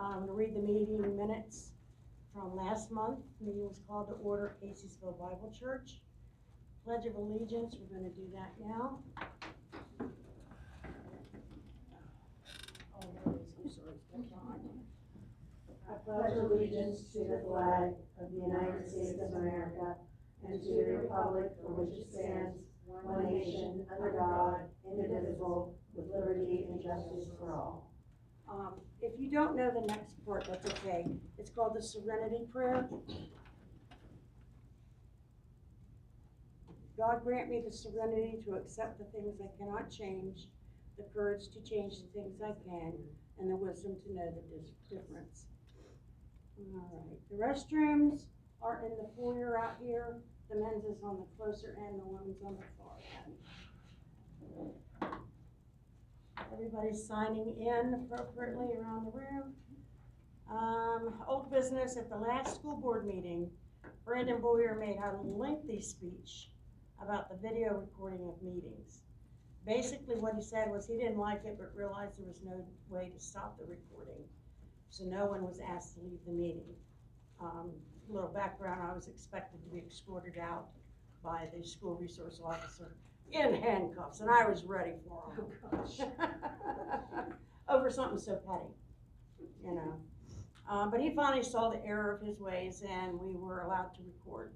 I'm going to read the meeting minutes from last month. The meeting was called to order at Casey'sville Bible Church. Pledge of Allegiance, we're going to do that now. Oh, there it is. I'm sorry, it's back behind. I pledge allegiance to the flag of the United States of America and to the republic for which it stands, one nation, under God, indivisible, with liberty and justice for all. If you don't know the next part, that's okay. It's called the Serenity Prayer. God grant me the serenity to accept the things I cannot change, the courage to change the things I can, and the wisdom to know the difference. All right, the restrooms are in the foyer out here. The men's is on the closer end, the women's on the far end. Everybody's signing in appropriately around the room. Old business. At the last school board meeting, Brandon Boyer made a lengthy speech about the video recording of meetings. Basically what he said was he didn't like it, but realized there was no way to stop the recording. So no one was asked to leave the meeting. A little background, I was expected to be escorted out by the school resource officer in handcuffs, and I was ready for him. Oh, gosh. Over something so petty, you know. But he finally saw the error of his ways, and we were allowed to record.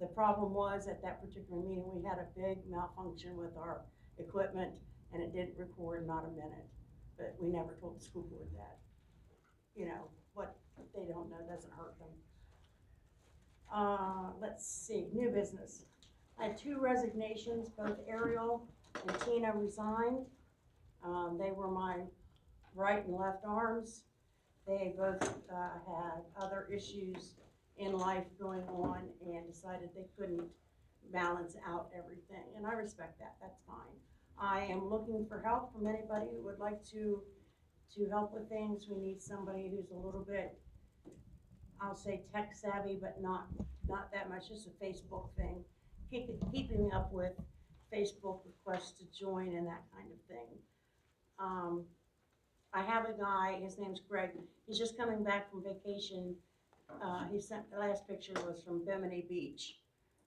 The problem was, at that particular meeting, we had a big malfunction with our equipment, and it didn't record not a minute. But we never told the school board that. You know, what they don't know doesn't hurt them. Let's see, new business. I had 2 resignations, both Ariel and Tina resigned. They were my right and left arms. They both had other issues in life going on and decided they couldn't balance out everything, and I respect that. That's fine. I am looking for help from anybody who would like to help with things. We need somebody who's a little bit, I'll say tech savvy, but not that much, just a Facebook thing. Keeping up with Facebook requests to join and that kind of thing. I have a guy, his name's Greg. He's just coming back from vacation. He sent, the last picture was from Bimini Beach.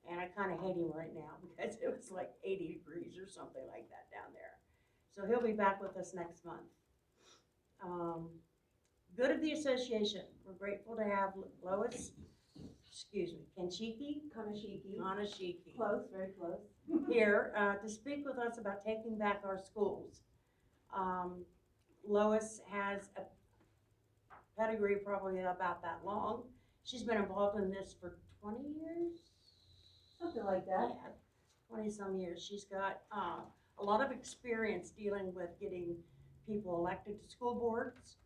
And I kind of hate him right now because it was like 80 degrees or something like that down there. So he'll be back with us next month. Good of the association. We're grateful to have Lois, Kanashiki, Close, very close. here to speak with us about taking back our schools. Lois has a pedigree probably about that long. She's been involved in this for 20 years? Something like that. Yeah, 20 some years. She's got a lot of experience dealing with getting people elected to school boards.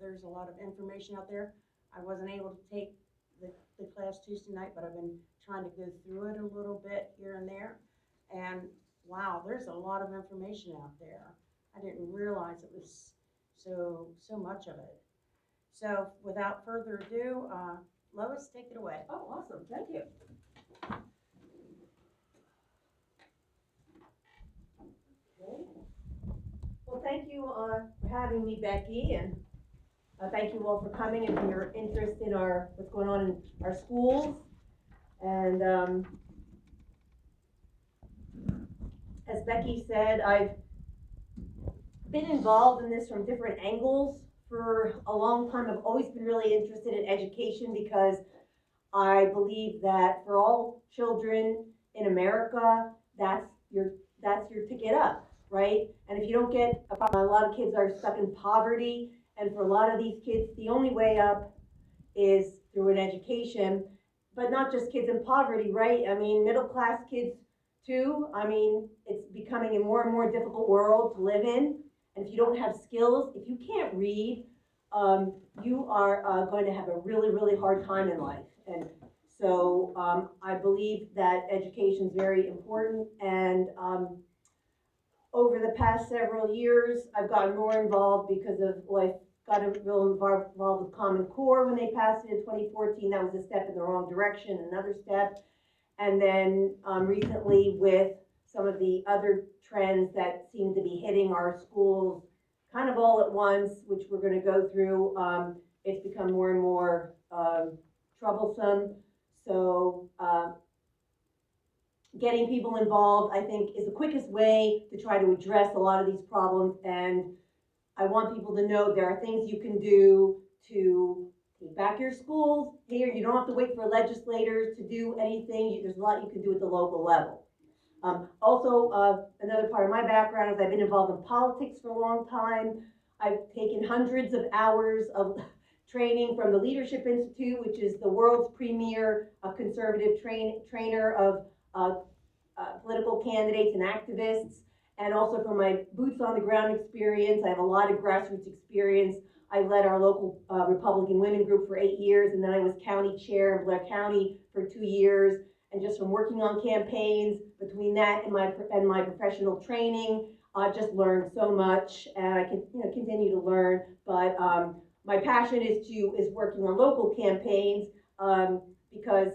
There's a lot of information out there. I wasn't able to take the class Tuesday night, but I've been trying to go through it a little bit here and there. And wow, there's a lot of information out there. I didn't realize it was so much of it. So without further ado, Lois, take it away. Oh, awesome. Thank you. Okay. Well, thank you for having me, Becky, and thank you all for coming and for your interest in what's going on in our schools. And as Becky said, I've been involved in this from different angles for a long time. I've always been really interested in education because I believe that for all children in America, that's your to get up, right? And if you don't get a lot of kids are stuck in poverty, and for a lot of these kids, the only way up is through an education. But not just kids in poverty, right? I mean, middle class kids too. I mean, it's becoming a more and more difficult world to live in. And if you don't have skills, if you can't read, you are going to have a really, really hard time in life. And so I believe that education is very important. And over the past several years, I've gotten more involved because of, I got real involved with Common Core when they passed it in 2014. That was a step in the wrong direction, another step. And then recently with some of the other trends that seem to be hitting our schools kind of all at once, which we're gonna go through. It's become more and more troublesome. So getting people involved, I think, is the quickest way to try to address a lot of these problems. And I want people to know there are things you can do to take back your schools. Here, you don't have to wait for legislators to do anything. There's a lot you can do at the local level. Another part of my background is I've been involved in politics for a long time. I've taken hundreds of hours of training from the Leadership Institute, which is the world's premier conservative trainer of political candidates and activists, and also from my boots on the ground experience. I have a lot of grassroots experience. I led our local Republican women group for 8 years, and then I was county chair in Blair County for 2 years. And just from working on campaigns, between that and my professional training, I just learned so much, and I can continue to learn. But my passion is working on local campaigns because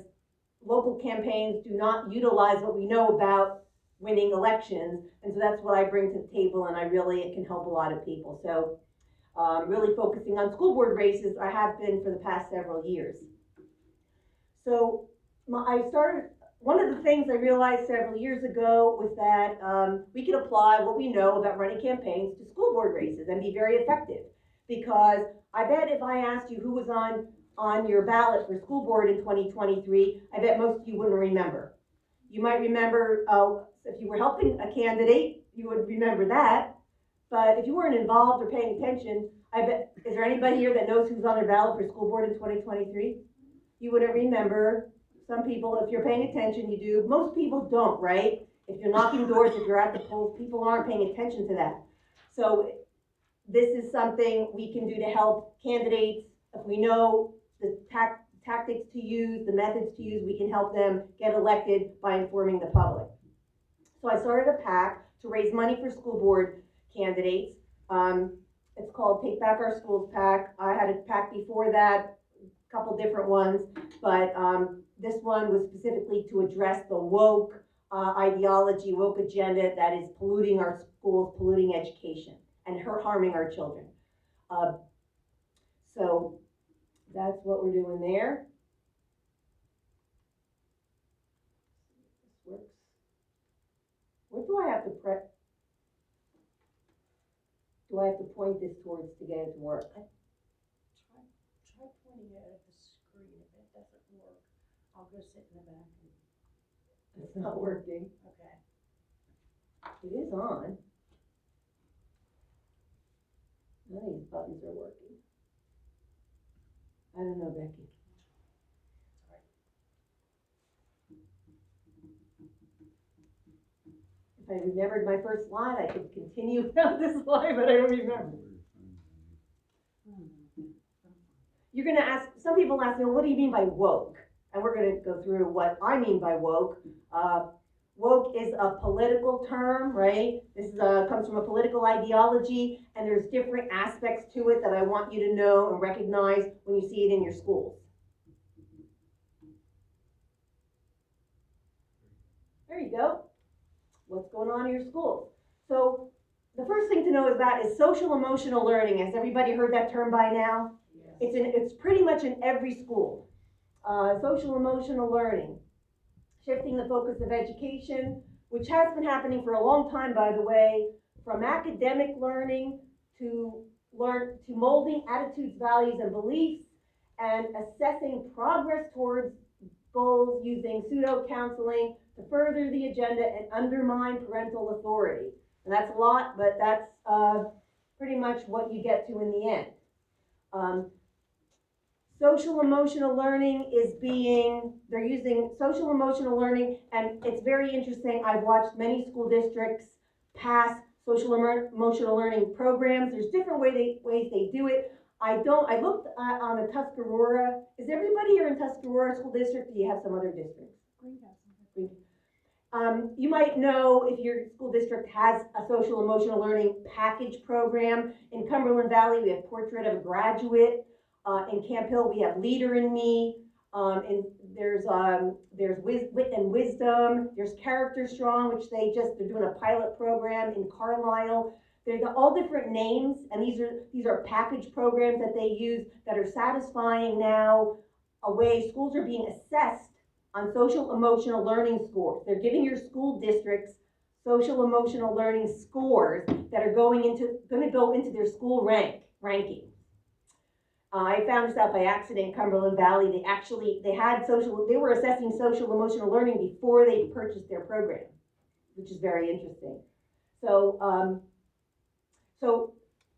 local campaigns do not utilize what we know about winning elections, and so that's what I bring to the table, and it can help a lot of people. So really focusing on school board races, I have been for the past several years. So one of the things I realized several years ago was that we could apply what we know about running campaigns to school board races and be very effective. Because I bet if I asked you who was on your ballot for school board in 2023, I bet most of you wouldn't remember. You might remember, if you were helping a candidate, you would remember that. But if you weren't involved or paying attention, is there anybody here that knows who's on their ballot for school board in 2023? You wouldn't remember. Some people, if you're paying attention, you do. Most people don't, right? If you're knocking doors, if you're at the polls, people aren't paying attention to that. So this is something we can do to help candidates. If we know the tactics to use, the methods to use, we can help them get elected by informing the public. So I started a PAC to raise money for school board candidates. It's called Take Back Our Schools PAC. I had a PAC before that, a couple different ones, but this one was specifically to address the woke ideology, woke agenda that is polluting our schools, polluting education, and harming our children. So that's what we're doing there. This works. What do I have to press? Do I have to point this towards to get it to work? Try pointing it at the screen. If it doesn't work, I'll go sit in the back. It's not working. Okay. It is on. None of these buttons are working. I don't know, Becky. If I remembered my first slide, I could continue without this slide, but I don't remember. You're going to ask, some people ask me, well, what do you mean by woke? And we're going to go through what I mean by woke. Woke is a political term, right? This comes from a political ideology, and there's different aspects to it that I want you to know and recognize when you see it in your schools. There you go. What's going on in your schools? So the first thing to know about is social emotional learning. Has everybody heard that term by now? Yes. It's pretty much in every school. Social emotional learning. Shifting the focus of education, which has been happening for a long time, by the way, from academic learning to molding attitudes, values, and beliefs, and assessing progress towards goals using pseudo-counseling to further the agenda and undermine parental authority. And that's a lot, but that's pretty much what you get to in the end. Social emotional learning they're using social emotional learning, and it's very interesting. I've watched many school districts pass social emotional learning programs. There's different ways they do it. I looked on the Tuscarora. Is everybody here in Tuscarora School District, or do you have some other districts? Green. You might know if your school district has a social emotional learning package program. In Cumberland Valley, we have Portrait of a Graduate. In Camp Hill, we have Leader in Me. And there's Wit and Wisdom. There's Character Strong, which they're doing a pilot program in Carlisle. There's all different names, and these are package programs that they use that are satisfying now a way schools are being assessed on social emotional learning scores. They're giving your school districts social emotional learning scores that are going to go into their school ranking. I found this out by accident in Cumberland Valley. They were assessing social emotional learning before they purchased their program, which is very interesting. So, so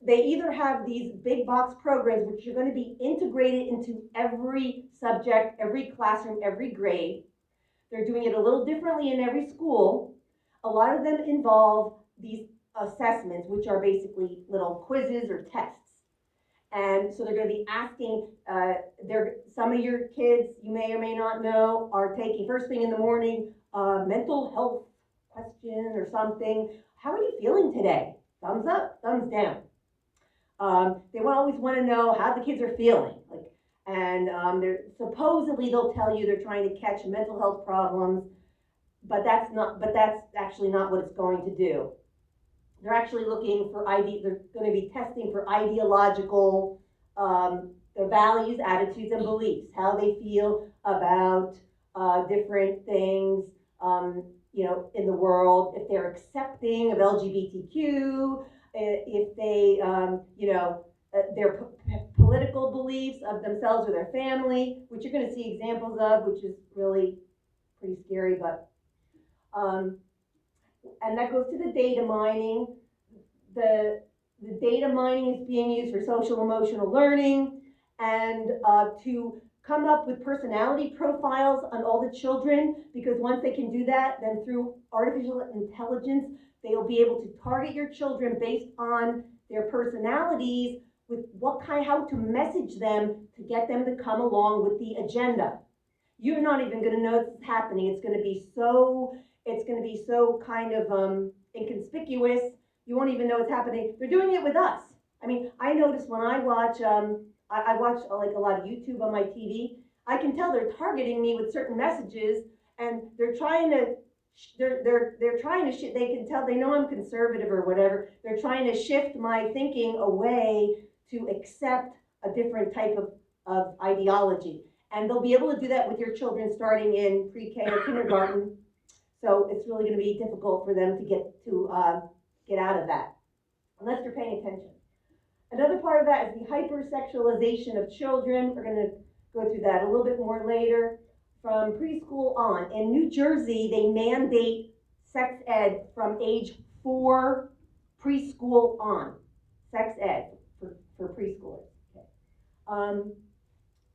they either have these big box programs, which are going to be integrated into every subject, every classroom, every grade. They're doing it a little differently in every school. A lot of them involve these assessments, which are basically little quizzes or tests. And so they're going to be asking, some of your kids, you may or may not know, are taking first thing in the morning, mental health question or something. How are you feeling today? Thumbs up, thumbs down. They always want to know how the kids are feeling. They're supposedly they'll tell you they're trying to catch mental health problems, but that's actually not what it's going to do. They're actually looking for they're going to be testing for ideological, their values, attitudes, and beliefs, how they feel about different things, in the world, if they're accepting of LGBTQ, if they, their political beliefs of themselves or their family, which you're going to see examples of, which is really pretty scary, but, and that goes to the data mining. The data mining is being used for social emotional learning and to come up with personality profiles on all the children, because once they can do that, then through artificial intelligence, they'll be able to target your children based on their personalities with how to message them to get them to come along with the agenda. You're not even going to know this is happening. It's going to be so kind of inconspicuous. You won't even know it's happening. They're doing it with us. I mean, I notice when I watch, I watch like a lot of YouTube on my TV. I can tell they're targeting me with certain messages, and they're trying to they can tell, they know I'm conservative or whatever. They're trying to shift my thinking away to accept a different type of ideology. And they'll be able to do that with your children starting in pre-K or kindergarten. So it's really going to be difficult for them to get out of that, unless they're paying attention. Another part of that is the hypersexualization of children. We're going to go through that a little bit more later. From preschool on. In New Jersey, they mandate sex ed from age 4 preschool on. Sex ed for preschoolers. Okay.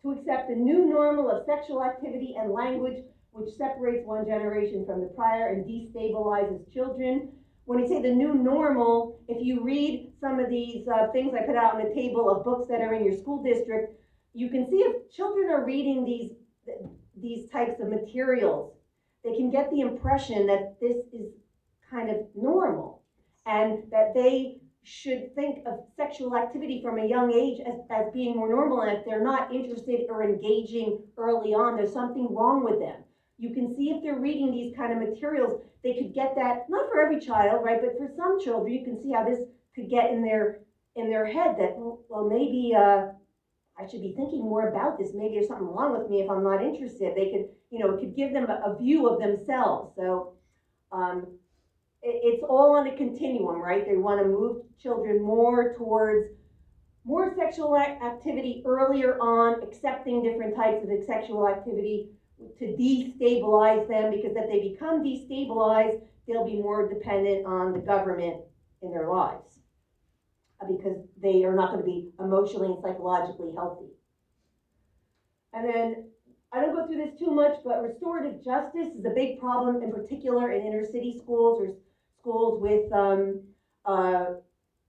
To accept the new normal of sexual activity and language, which separates one generation from the prior and destabilizes children. When you say the new normal, if you read some of these things I put out on the table of books that are in your school district, you can see if children are reading these types of materials, they can get the impression that this is kind of normal and that they should think of sexual activity from a young age as being more normal, and if they're not interested or engaging early on, there's something wrong with them. You can see if they're reading these kind of materials, they could get that, not for every child, right, but for some children, you can see how this could get in their head that, well, maybe I should be thinking more about this. Maybe there's something wrong with me if I'm not interested. They could, it could give them a view of themselves. So it's all on a continuum, right? They want to move children more towards more sexual activity earlier on, accepting different types of sexual activity to destabilize them, because if they become destabilized, they'll be more dependent on the government in their lives, because they are not going to be emotionally and psychologically healthy. And then, I don't go through this too much, but restorative justice is a big problem, in particular in inner city schools or schools with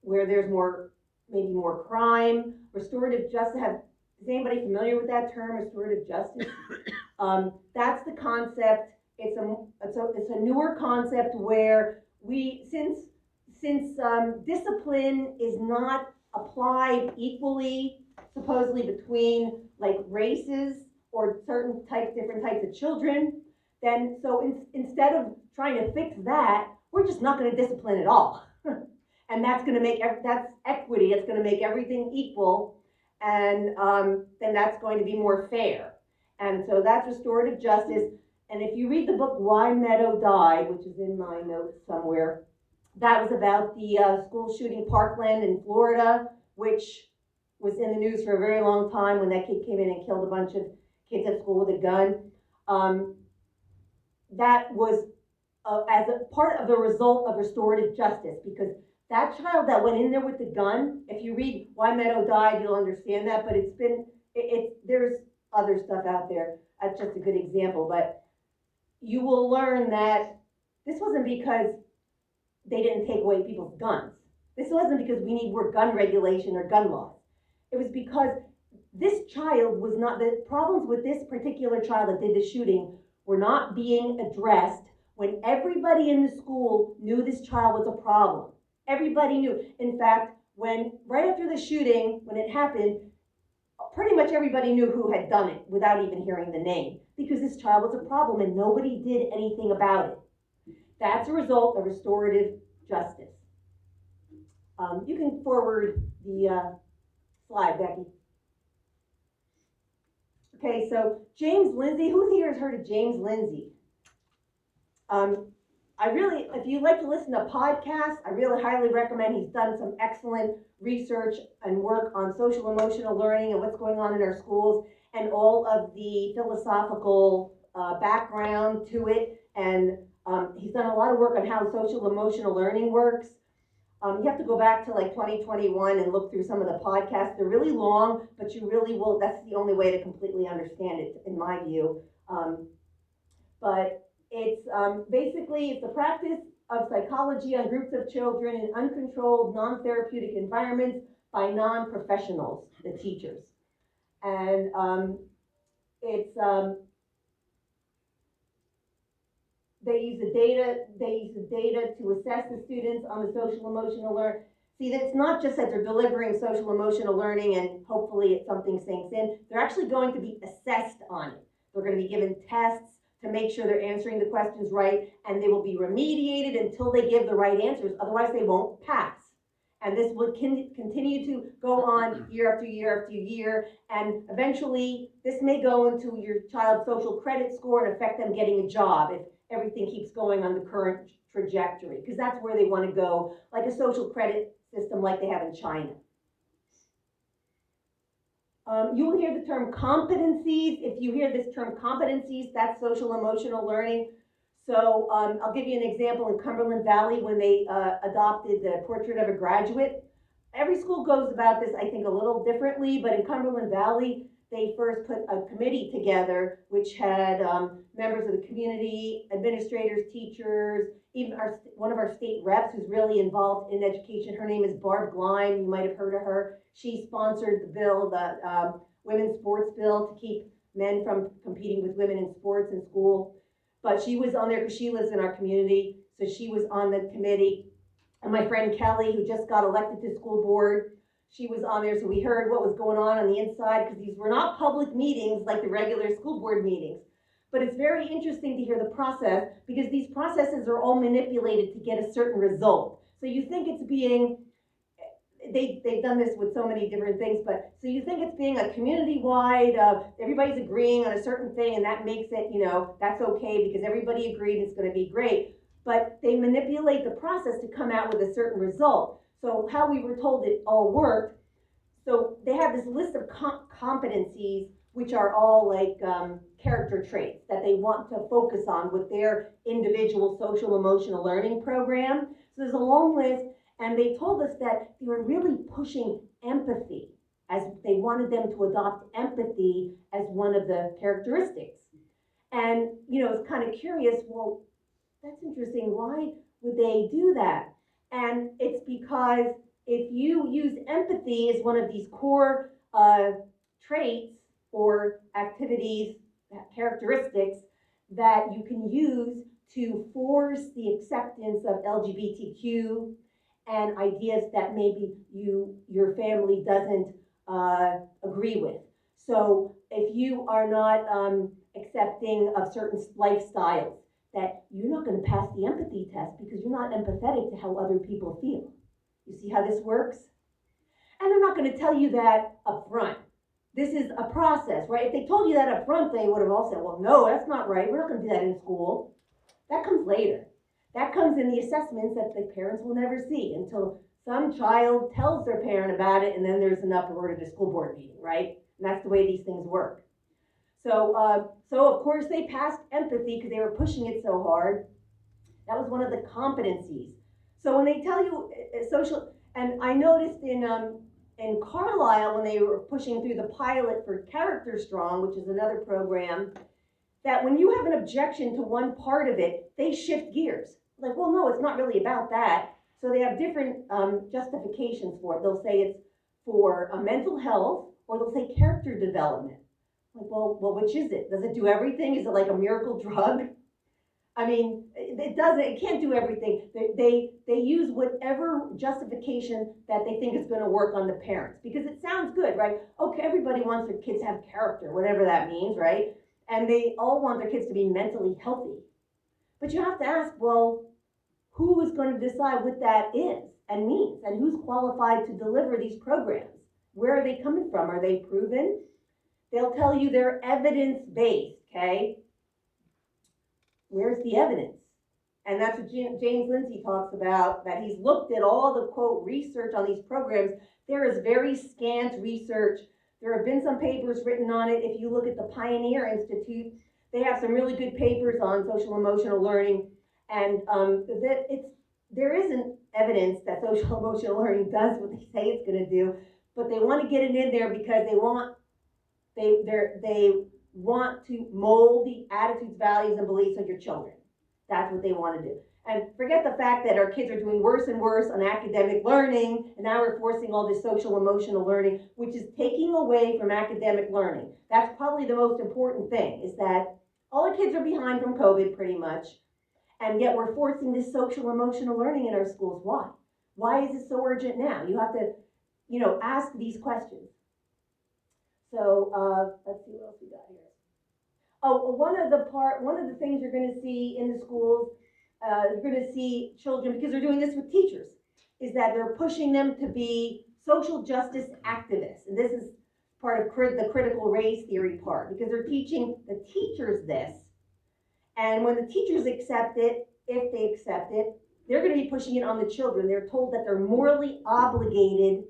where there's maybe more crime. Restorative justice, is anybody familiar with that term, restorative justice? That's the concept. It's a newer concept where since discipline is not applied equally, supposedly between like races or different types of children, instead of trying to fix that, we're just not going to discipline at all. And that's gonna make, that's equity, it's gonna make everything equal, and then that's going to be more fair. And so that's restorative justice. And if you read the book Why Meadow Died, which is in my notes somewhere, that was about the school shooting Parkland in Florida, which was in the news for a very long time when that kid came in and killed a bunch of kids at school with a gun. That was as a part of the result of restorative justice, because that child that went in there with the gun, if you read Why Meadow Died, you'll understand that, but there's other stuff out there. That's just a good example, but you will learn that this wasn't because they didn't take away people's guns. This wasn't because we need more gun regulation or gun laws. It was because this child was not, the problems with this particular child that did the shooting were not being addressed when everybody in the school knew this child was a problem. Everybody knew. In fact, right after the shooting, when it happened, pretty much everybody knew who had done it without even hearing the name, because this child was a problem and nobody did anything about it. That's a result of restorative justice. You can forward the slide, Becky. Okay, so James Lindsay, who here has heard of James Lindsay? If you like to listen to podcasts, I really highly recommend. He's done some excellent research and work on social emotional learning and what's going on in our schools and all of the philosophical background to it. And he's done a lot of work on how social emotional learning works. You have to go back to like 2021 and look through some of the podcasts. They're really long, but you really will, that's the only way to completely understand it, in my view. But it's basically, it's the practice of psychology on groups of children in uncontrolled, non-therapeutic environments by non-professionals, the teachers. And they use the data to assess the students on the social emotional learning. See, that's not just that they're delivering social emotional learning and hopefully something sinks in. They're actually going to be assessed on it. They're going to be given tests to make sure they're answering the questions right, and they will be remediated until they give the right answers. Otherwise, they won't pass. And this will continue to go on year after year after year, and eventually this may go into your child's social credit score and affect them getting a job if everything keeps going on the current trajectory, because that's where they want to go, like a social credit system like they have in China. You will hear the term competencies. If you hear this term competencies, that's social emotional learning. So I'll give you an example. In Cumberland Valley, when they adopted the portrait of a graduate, every school goes about this, I think, a little differently, but in Cumberland Valley, they first put a committee together, which had members of the community, administrators, teachers, even one of our state reps who's really involved in education. Her name is Barb Gleim. You might have heard of her. She sponsored the bill, the women's sports bill, to keep men from competing with women in sports in school. But she was on there because she lives in our community, so she was on the committee. And my friend Kelly, who just got elected to school board, she was on there, so we heard what was going on the inside, because these were not public meetings like the regular school board meetings. But it's very interesting to hear the process, because these processes are all manipulated to get a certain result. So you think it's being, they've done this with so many different things, but so you think it's being a community-wide, everybody's agreeing on a certain thing, and that makes it, that's okay because everybody agreed it's going to be great. But they manipulate the process to come out with a certain result. So how we were told it all worked, so they have this list of competencies, which are all like character traits that they want to focus on with their individual social emotional learning program. So there's a long list, and they told us that they were really pushing empathy, as they wanted them to adopt empathy as one of the characteristics. And, it's kind of curious, well, that's interesting, why would they do that? And it's because if you use empathy as one of these core traits or activities, characteristics that you can use to force the acceptance of LGBTQ and ideas that maybe your family doesn't agree with. So if you are not accepting of certain lifestyles, that you're not going to pass the empathy test because you're not empathetic to how other people feel. You see how this works? And they're not going to tell you that up front. This is a process, right? If they told you that up front, they would have all said, well, no, that's not right. We're not going to do that in school. That comes later. That comes in the assessments that the parents will never see until some child tells their parent about it, and then there's an uproar at a school board meeting, right? And that's the way these things work. So of course they passed empathy because they were pushing it so hard. That was one of the competencies. So when they tell you social, and I noticed in Carlisle when they were pushing through the pilot for Character Strong, which is another program, that when you have an objection to one part of it, they shift gears. Like, well, no, it's not really about that. So they have different justifications for it. They'll say it's for mental health, or they'll say character development. Like, well, which is it? Does it do everything? Is it like a miracle drug? I mean, it doesn't. It can't do everything. They use whatever justification that they think is going to work on the parents, because it sounds good, right? Okay, everybody wants their kids to have character, whatever that means, right? And they all want their kids to be mentally healthy. But you have to ask, well, who is going to decide what that is and means, and who's qualified to deliver these programs? Where are they coming from? Are they proven? They'll tell you they're evidence-based, okay? Where's the evidence? And that's what James Lindsay talks about, that he's looked at all the, quote, research on these programs. There is very scant research. There have been some papers written on it. If you look at the Pioneer Institute, they have some really good papers on social emotional learning. And there isn't evidence that social emotional learning does what they say it's going to do, but they want to get it in there because they want to mold the attitudes, values, and beliefs of your children. That's what they want to do. And forget the fact that our kids are doing worse and worse on academic learning, and now we're forcing all this social emotional learning, which is taking away from academic learning. That's probably the most important thing, is that all the kids are behind from COVID pretty much, and yet we're forcing this social emotional learning in our schools. Why? Why is it so urgent now? You have to, ask these questions. So let's see what else we got here. Oh, one of the things you're going to see in the schools, you're going to see children, because they're doing this with teachers, is that they're pushing them to be social justice activists. And this is part of the critical race theory part, because they're teaching the teachers this. And when the teachers accept it, if they accept it, they're going to be pushing it on the children. They're told that they're morally obligated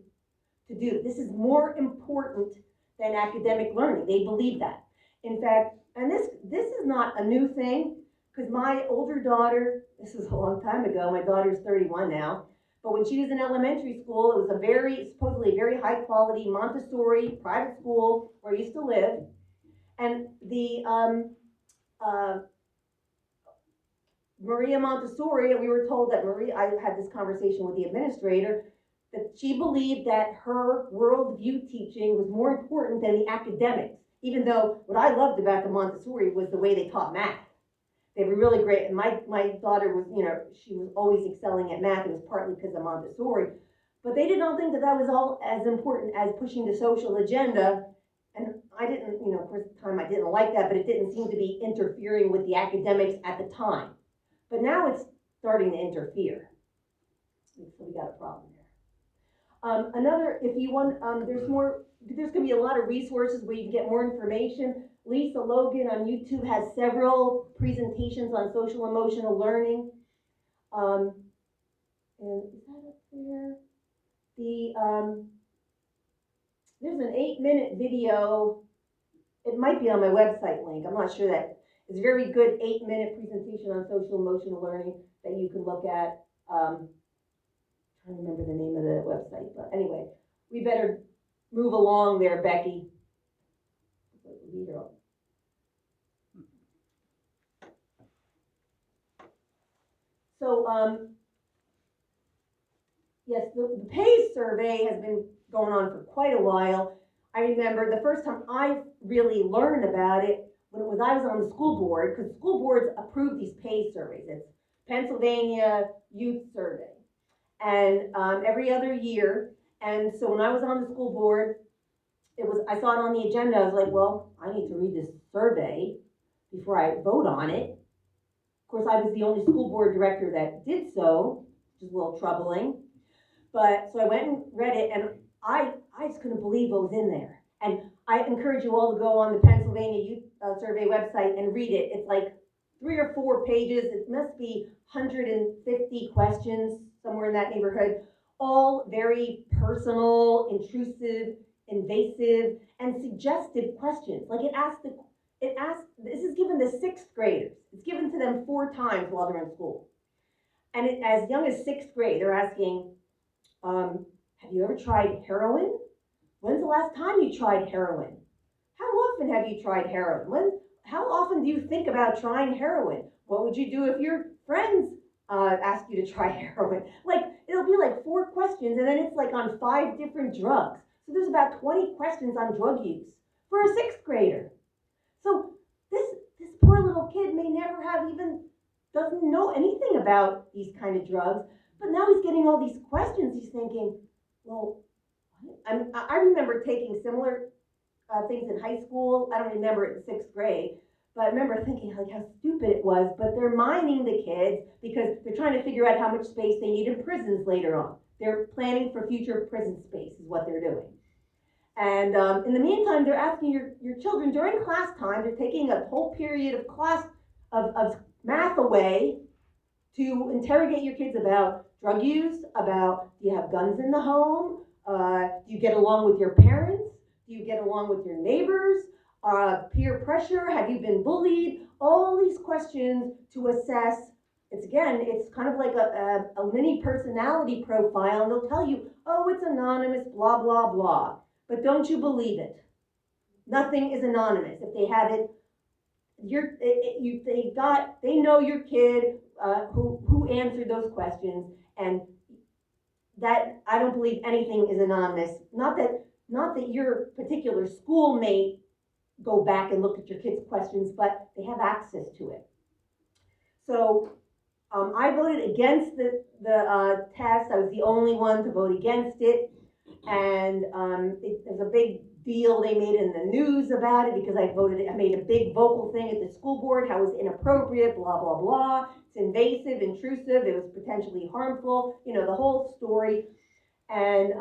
to do it. This is more important than academic learning. They believe that. In fact, and this is not a new thing, because my older daughter, this is a long time ago, my daughter's 31 now, but when she was in elementary school, it was supposedly a very high quality Montessori private school where I used to live. And the Maria Montessori, we were told that I had this conversation with the administrator, that she believed that her worldview teaching was more important than the academics, even though what I loved about the Montessori was the way they taught math. They were really great. And my daughter was, she was always excelling at math. It was partly because of Montessori. But they did not think that was all as important as pushing the social agenda. And I didn't, of course, at the time I didn't like that, but it didn't seem to be interfering with the academics at the time. But now it's starting to interfere. So we got a problem there. If you want, there's going to be a lot of resources where you can get more information. Lisa Logan on YouTube has several presentations on social emotional learning. And is that up there? There's an 8-minute video. It might be on my website link. I'm not sure that. It's a very good 8-minute presentation on social emotional learning that you can look at. I'm trying to remember the name of the website, but anyway, we better move along there, Becky. So, yes, the PACE survey has been going on for quite a while. I remember the first time I really learned about it when I was on the school board, because school boards approve these PACE surveys. It's Pennsylvania Youth Survey. And every other year. And so when I was on the school board, I saw it on the agenda. I was like, well, I need to read this survey before I vote on it. Of course, I was the only school board director that did so, which is a little troubling. But, so I went and read it, and I just couldn't believe what was in there. And I encourage you all to go on the Pennsylvania Youth Survey website and read it. It's like 3 or 4 pages. It must be 150 questions, somewhere in that neighborhood, all very personal, intrusive, invasive, and suggestive questions. Like this is given to 6th graders. It's given to them 4 times while they're in school. And as young as 6th grade, they're asking, have you ever tried heroin? When's the last time you tried heroin? How often have you tried heroin? How often do you think about trying heroin? What would you do if your friends asked you to try heroin? Like, it'll be like 4 questions, and then it's like on 5 different drugs. So there's about 20 questions on drug use for a 6th grader. So this poor little kid may never have even, doesn't know anything about these kind of drugs, but now he's getting all these questions. He's thinking, well, I remember taking similar things in high school. I don't remember it in 6th grade, but I remember thinking like how stupid it was. But they're mining the kids because they're trying to figure out how much space they need in prisons later on. They're planning for future prison space is what they're doing. And in the meantime, they're asking your children during class time, they're taking a whole period of class of math away to interrogate your kids about drug use, about do you have guns in the home, do you get along with your parents, do you get along with your neighbors, peer pressure, have you been bullied, all these questions to assess. It's kind of like a mini personality profile, and they'll tell you, oh, it's anonymous, blah, blah, blah. But don't you believe it. Nothing is anonymous. If they have it, they know your kid who answered those questions, and that I don't believe anything is anonymous. Not that your particular school may go back and look at your kids' questions, but they have access to it. So I voted against the test. I was the only one to vote against it, and it was a big deal they made in the news about it because I made a big vocal thing at the school board, how it was inappropriate, blah, blah, blah. It's invasive, intrusive, it was potentially harmful, the whole story. And,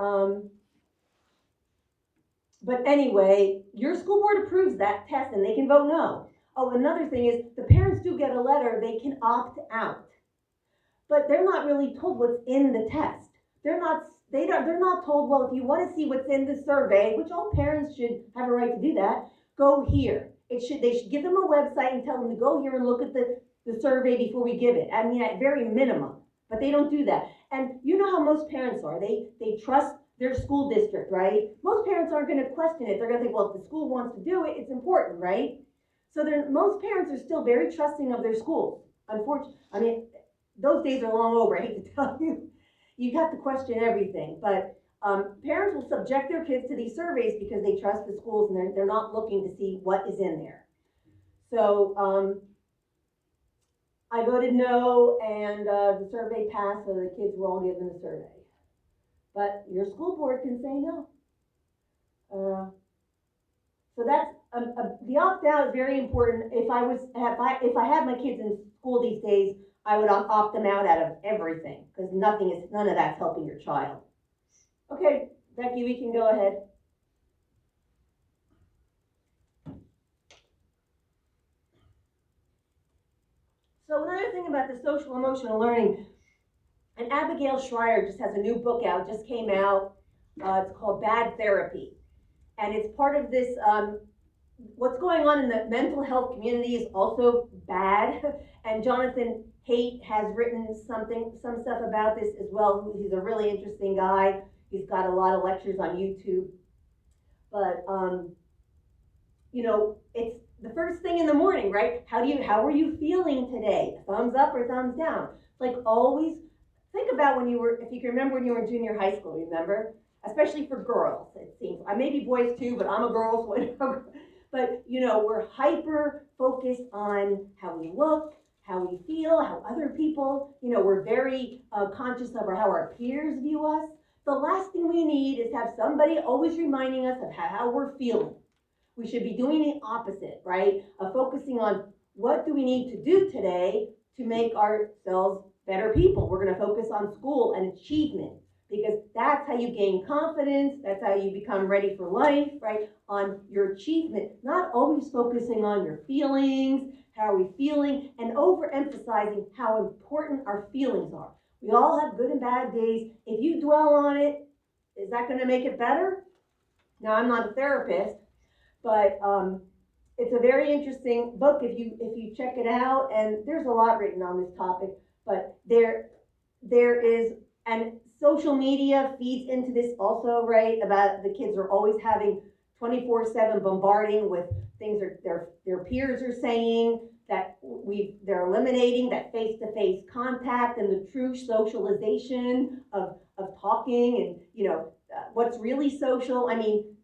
but anyway, your school board approves that test and they can vote no. Oh, another thing is the parents do get a letter, they can opt out. But they're not really told what's in the test. They're not told, well, if you want to see what's in the survey, which all parents should have a right to do that, go here. They should give them a website and tell them to go here and look at the survey before we give it. I mean, at very minimum, but they don't do that. And you know how most parents are. They trust their school district, right? Most parents aren't going to question it. They're going to think, well, if the school wants to do it, it's important, right? So most parents are still very trusting of their schools. Unfortunately, I mean, those days are long over, I hate to tell you. You have to question everything, but parents will subject their kids to these surveys because they trust the schools and they're not looking to see what is in there. So I voted no, and the survey passed, so the kids were all given the survey. But your school board can say no. So that's the opt-out is very important. If I had my kids in school these days, I would opt them out of everything because none of that's helping your child. Okay, Becky, we can go ahead. So another thing about the social emotional learning, and Abigail Schreier just has a new book out, just came out. It's called Bad Therapy. And it's part of this, what's going on in the mental health community is also bad. And Jonathan Haidt has written some stuff about this as well. He's a really interesting guy. He's got a lot of lectures on YouTube. But, it's the first thing in the morning, right? How are you feeling today? Thumbs up or thumbs down? Like always, think about if you can remember when you were in junior high school, remember? Especially for girls, it seems. I may be boys too, but I'm a girl, so but we're hyper focused on how we look, how we feel, how other people, we're very conscious of how our peers view us. The last thing we need is have somebody always reminding us of how we're feeling. We should be doing the opposite, right? Of focusing on what do we need to do today to make ourselves better people. We're going to focus on school and achievement. because that's how you gain confidence, that's how you become ready for life, right? On your achievement, not always focusing on your feelings, how are we feeling, and overemphasizing how important our feelings are. We all have good and bad days. If you dwell on it, is that going to make it better? Now, I'm not a therapist, but it's a very interesting book if you check it out, and there's a lot written on this topic, but there is, and social media feeds into this also, right? About the kids are always having 24/7 bombarding with things their peers are saying, that they're eliminating that face-to-face contact and the true socialization of talking and, what's really social. I mean,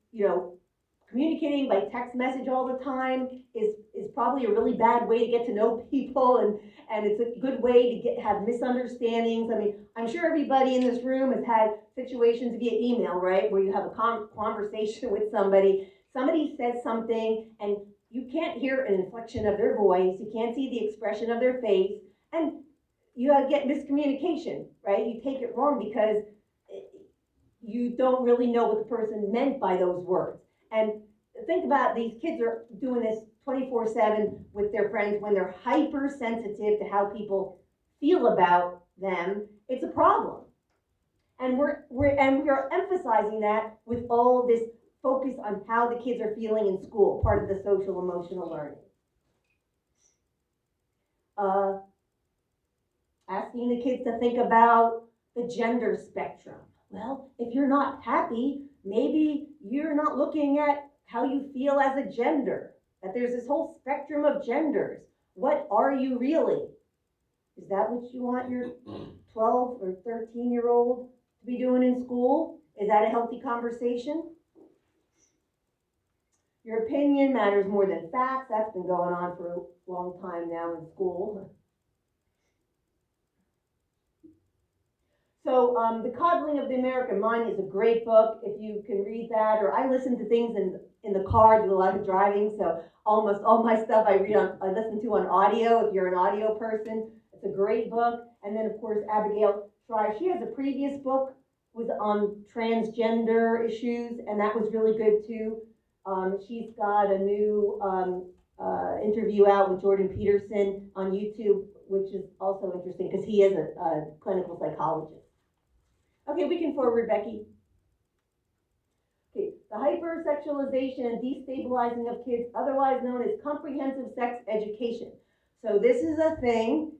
communicating by text message all the time is probably a really bad way to get to know people, and it's a good way to have misunderstandings. I mean, I'm sure everybody in this room has had situations via email, right, where you have a conversation with somebody says something, and you can't hear an inflection of their voice, you can't see the expression of their face, and you get miscommunication, right? You take it wrong because you don't really know what the person meant by those words. And think about, these kids are doing this 24/7 with their friends when they're hypersensitive to how people feel about them. It's a problem. And we're emphasizing that with all this focus on how the kids are feeling in school, part of the social emotional learning. Asking the kids to think about the gender spectrum. Well, if you're not happy, maybe you're not looking at how you feel as a gender, that there's this whole spectrum of genders. What are you really? Is that what you want your 12 or 13-year-old to be doing in school? Is that a healthy conversation? Your opinion matters more than facts. That's been going on for a long time now in school. So The Coddling of the American Mind is a great book if you can read that. Or I listen to things in the car, do a lot of driving, so almost all my stuff I listen to on audio. If you're an audio person, it's a great book. And then of course Abigail Shriver, she has a previous book was on transgender issues, and that was really good too. She's got a new interview out with Jordan Peterson on YouTube, which is also interesting because he is a clinical psychologist. Okay, we can forward, Becky. Okay, the hypersexualization and destabilizing of kids, otherwise known as comprehensive sex education. So this is a thing,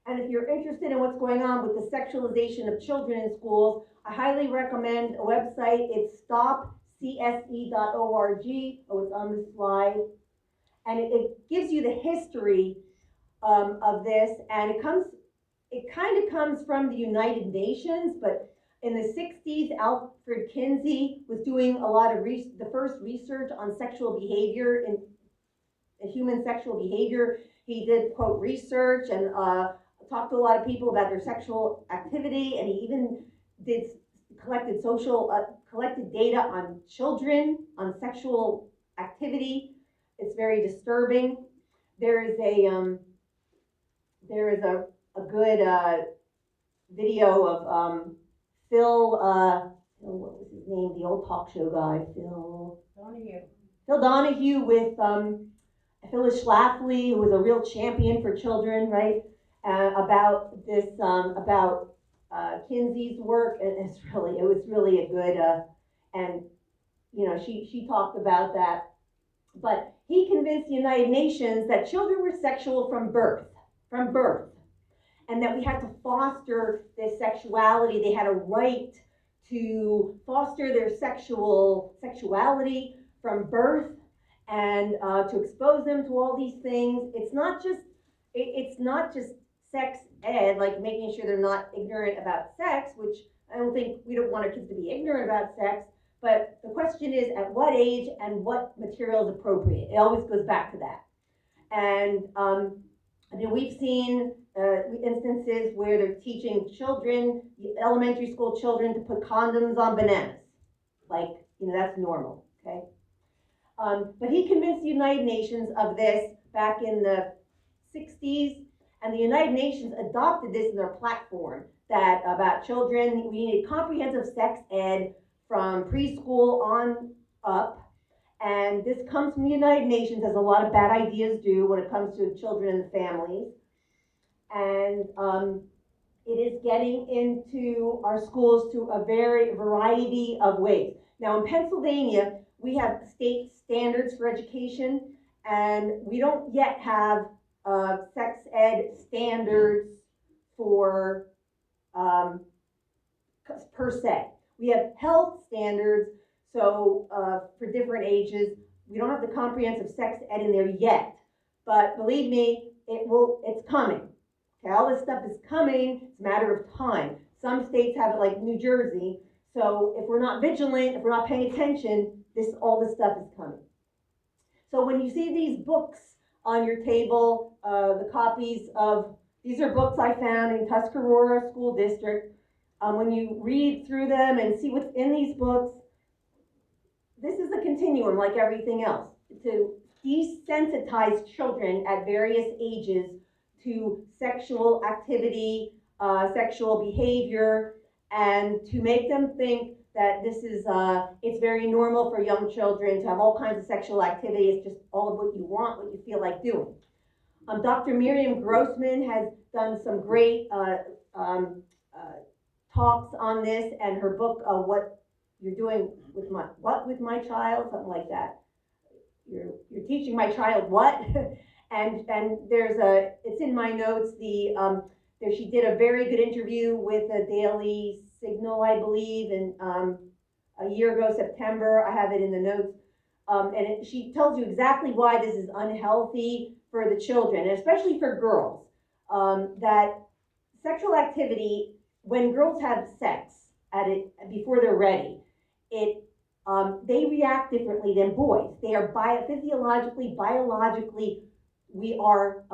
and if you're interested in what's going on with the sexualization of children in schools, I highly recommend a website. It's stopcse.org. Oh, it's on the slide. And it gives you the history of this, and it kind of comes from the United Nations, but in the 60s, Alfred Kinsey was doing a lot of the first research on sexual behavior in human sexual behavior. He did, quote, research and talked to a lot of people about their sexual activity, and he even collected data on children, on sexual activity. It's very disturbing. There is a good video of Phil, what was his name? The old talk show guy, Phil Donahue with Phyllis Schlafly, who was a real champion for children, right? About this, about Kinsey's work, and it was really a good, and she talked about that. But he convinced the United Nations that children were sexual from birth, and that we had to foster their sexuality. They had a right to foster their sexuality from birth, and to expose them to all these things. It's not just sex ed, like making sure they're not ignorant about sex, which we don't want our kids to be ignorant about sex. But the question is, at what age and what material is appropriate? It always goes back to that. And we've seen instances where they're teaching children, elementary school children, to put condoms on bananas. That's normal, okay? But he convinced the United Nations of this back in the 60s, And the United Nations adopted this in their platform that about children, we need comprehensive sex ed from preschool on up. And this comes from the United Nations, as a lot of bad ideas do when it comes to children and families. And it is getting into our schools through a variety of ways. Now in Pennsylvania, we have state standards for education, and we don't yet have sex ed standards for per se. We have health standards, so for different ages. We don't have the comprehensive sex ed in there yet, but believe me, it's coming. Okay, all this stuff is coming, it's a matter of time. Some states have it like New Jersey, so if we're not vigilant, if we're not paying attention, all this stuff is coming. So when you see these books on your table, the copies of, these are books I found in Tuscarora School District. When you read through them and see what's in these books, this is a continuum like everything else. To desensitize children at various ages to sexual activity, sexual behavior, and to make them think that this is, it's very normal for young children to have all kinds of sexual activity. It's just all of what you want, what you feel like doing. Dr. Miriam Grossman has done some great talks on this, and her book, What You're Doing with My Child, something like that. You're teaching my child what? and there's it's in my notes, she did a very good interview with the Daily Signal, I believe, in a year ago, September. I have it in the notes. She tells you exactly why this is unhealthy for the children, and especially for girls. That sexual activity, when girls have sex before they're ready, they react differently than boys. They are physiologically, biologically, we are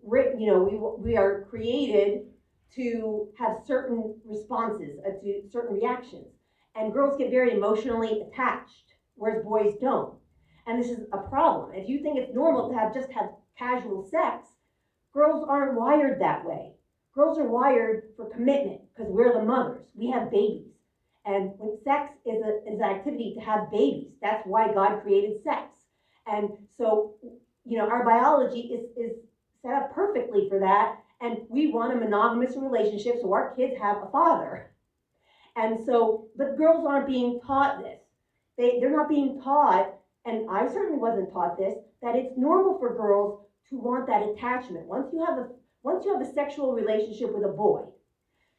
we are created to have certain responses, to certain reactions. And girls get very emotionally attached, whereas boys don't. And this is a problem. If you think it's normal to just have casual sex, girls aren't wired that way. Girls are wired for commitment because we're the mothers. We have babies. And when sex is an activity to have babies, that's why God created sex. And so, our biology is set up perfectly for that. And we want a monogamous relationship so our kids have a father. And so, but girls aren't being taught this. They're not being taught, and I certainly wasn't taught this, that it's normal for girls to want that attachment. Once you have a sexual relationship with a boy,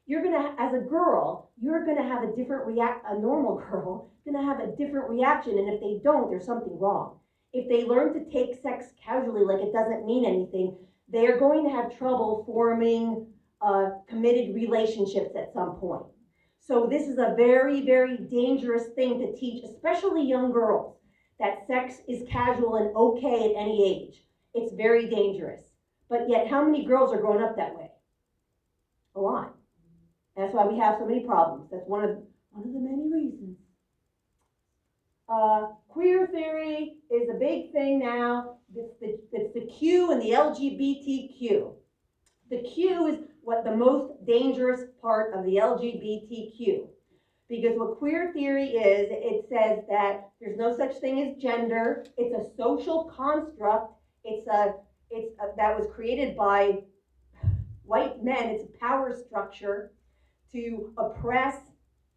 you're gonna, as a girl, you're gonna have a normal girl gonna have a different reaction, and if they don't, there's something wrong. If they learn to take sex casually, like it doesn't mean anything, they are going to have trouble forming committed relationships at some point. So this is a very, very dangerous thing to teach, especially young girls, that sex is casual and okay at any age. It's very dangerous. But yet, how many girls are growing up that way? A lot. That's why we have so many problems. That's one of the many reasons. Queer theory is a big thing now. It's the Q in the LGBTQ. The Q is what the most dangerous part of the LGBTQ. Because what queer theory is, it says that there's no such thing as gender. It's a social construct. That was created by white men. It's a power structure to oppress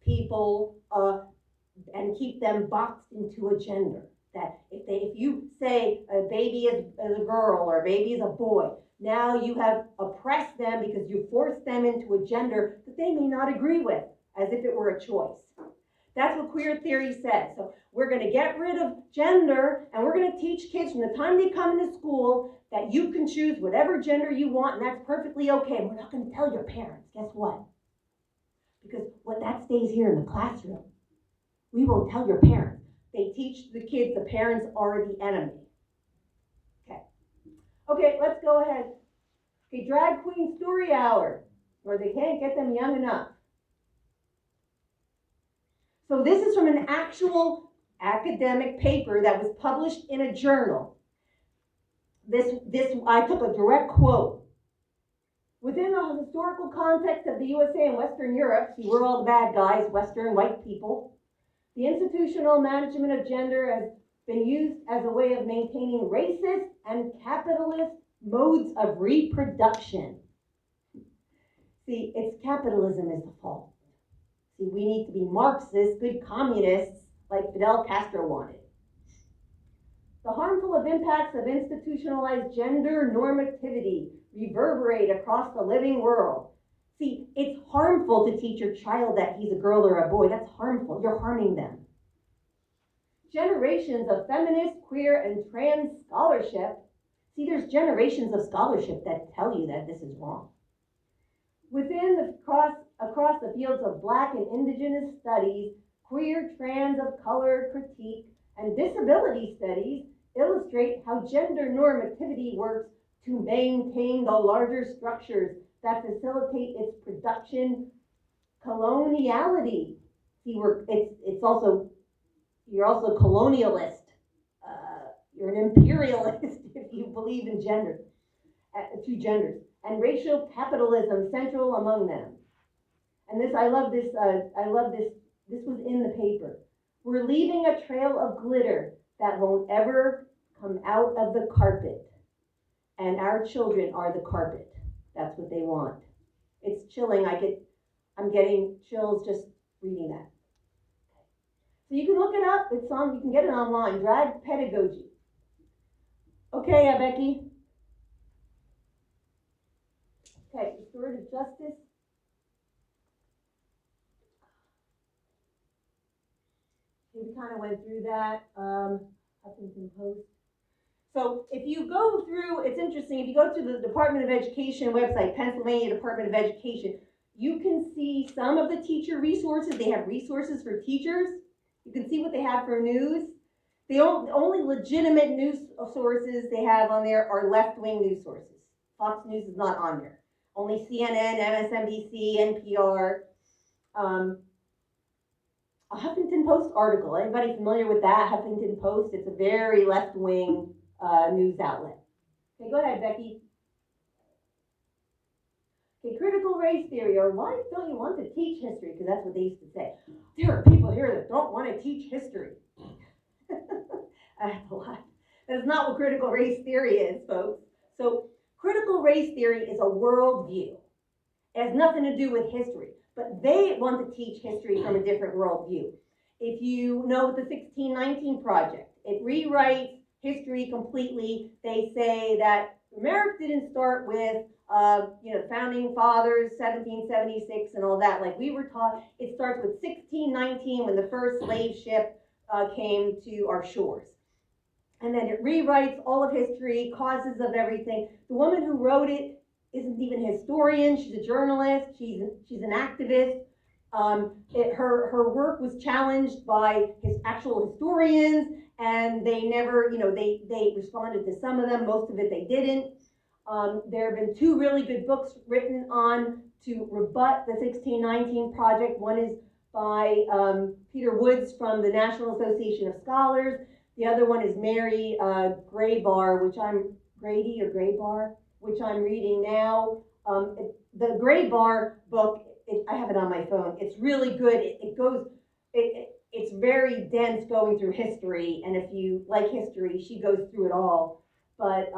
people and keep them boxed into a gender. That if you say a baby is a girl or a baby is a boy, now you have oppressed them because you forced them into a gender that they may not agree with, as if it were a choice. That's what queer theory says. So we're going to get rid of gender, and we're going to teach kids from the time they come into school that you can choose whatever gender you want, and that's perfectly okay. And we're not going to tell your parents. Guess what? Because that stays here in the classroom. We won't tell your parents. They teach the kids the parents are the enemy. Okay, let's go ahead. Okay, drag queen story hour, where they can't get them young enough. So this is from an actual academic paper that was published in a journal. This I took a direct quote. Within the historical context of the USA and Western Europe, see, we're all the bad guys, Western white people, the institutional management of gender has been used as a way of maintaining racist and capitalist modes of reproduction. See, it's capitalism is the fault. See, we need to be Marxists, good communists, like Fidel Castro wanted. The harmful impacts of institutionalized gender normativity reverberate across the living world. See, it's harmful to teach your child that he's a girl or a boy. That's harmful. You're harming them. Generations of feminist, queer, and trans scholarship. See, there's generations of scholarship that tell you that this is wrong. Across the fields of Black and Indigenous studies, queer, trans, of color critique, and disability studies illustrate how gender normativity works to maintain the larger structures that facilitate its production. Coloniality. See, you're also colonialist. You're an imperialist if you believe in gender, two genders, and racial capitalism central among them. And this, I love this. This was in the paper. We're leaving a trail of glitter that won't ever come out of the carpet. And our children are the carpet. That's what they want. It's chilling. I'm getting chills just reading that. So you can look it up. It's on. You can get it online. Drag pedagogy. Okay, Becky. Okay, restorative justice. We kind of went through that. Huffington Post. So if you go through, it's interesting, if you go to the Department of Education website, Pennsylvania Department of Education, you can see some of the teacher resources. They have resources for teachers. You can see what they have for news. The only legitimate news sources they have on there are left-wing news sources. Fox News is not on there. Only CNN, MSNBC, NPR. A Huffington Post article. Anybody familiar with that? Huffington Post. It's a very left-wing news outlet. Okay, go ahead, Becky. Okay, critical race theory, or why don't you want to teach history? Because that's what they used to say. There are people here that don't want to teach history. I have to laugh. That is not what critical race theory is, folks. So critical race theory is a worldview. It has nothing to do with history, but they want to teach history from a different worldview. If you know the 1619 Project, it rewrites history completely. They say that America didn't start with founding fathers, 1776 and all that, like we were taught. It starts with 1619 when the first slave ship came to our shores. And then it rewrites all of history, causes of everything. The woman who wrote it isn't even a historian. She's a journalist. She's an activist. Her work was challenged by actual historians, and they never, they responded to some of them. Most of it they didn't. There have been two really good books written on to rebut the 1619 Project. One is by Peter Woods from the National Association of Scholars. The other one is Mary Graybar, which I'm reading now. The Graybar book, I have it on my phone. It's really good. It's very dense going through history, and if you like history, she goes through it all. But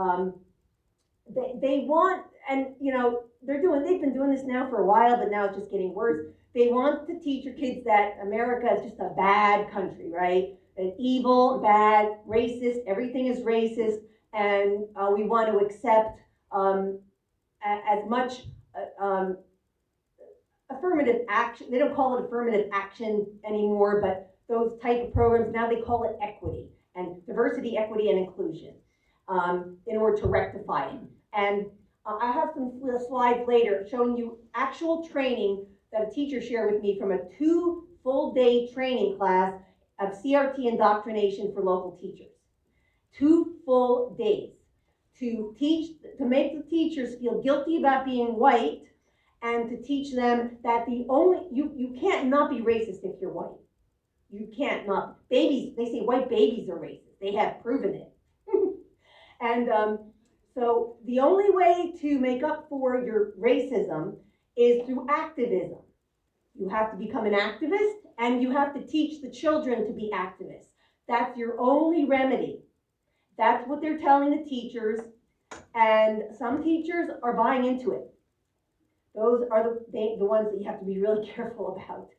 they want, and they've been doing this now for a while, but now it's just getting worse. They want to teach your kids that America is just a bad country, right? An evil, bad, racist, everything is racist, and we want to accept as much affirmative action. They don't call it affirmative action anymore, but those type of programs, now they call it equity and diversity, equity, and inclusion in order to rectify it. And I have some slides later showing you actual training that a teacher shared with me from a 2 full-day training class of CRT indoctrination for local teachers. 2 full days to make the teachers feel guilty about being white, and to teach them that you can't not be racist if you're white. You can't not. Babies, they say white babies are racist. They have proven it. And So the only way to make up for your racism is through activism. You have to become an activist, and you have to teach the children to be activists. That's your only remedy. That's what they're telling the teachers, and some teachers are buying into it. Those are the ones that you have to be really careful about.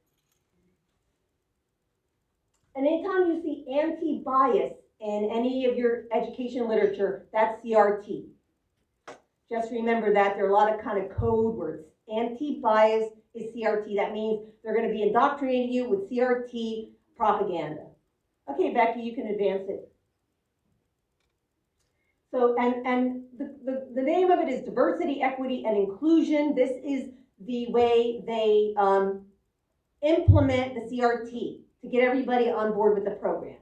And anytime you see anti-bias in any of your education literature, that's CRT. Just remember that there are a lot of kind of code words. Anti-bias is CRT. That means they're going to be indoctrinating you with CRT propaganda. Okay, Becky, you can advance it. So, and the name of it is diversity, equity, and inclusion. This is the way they implement the CRT to get everybody on board with the program.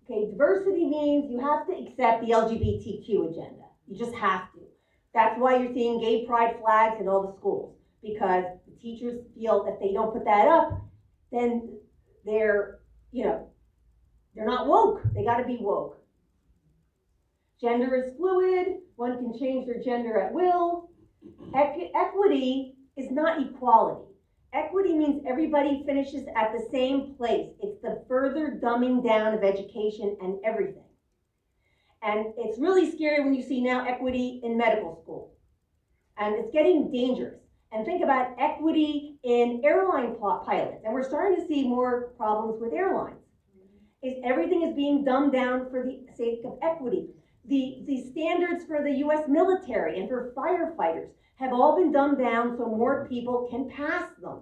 Okay, diversity means you have to accept the LGBTQ agenda. You just have to. That's why you're seeing gay pride flags in all the schools, because the teachers feel if they don't put that up, then they're not woke. They got to be woke. Gender is fluid. One can change their gender at will. Equity is not equality. Equity means everybody finishes at the same place. It's the further dumbing down of education and everything. And it's really scary when you see now equity in medical school. And it's getting dangerous. And think about equity in airline pilots. And we're starting to see more problems with airlines. Everything is being dumbed down for the sake of equity. The standards for the US military and for firefighters have all been dumbed down so more people can pass them.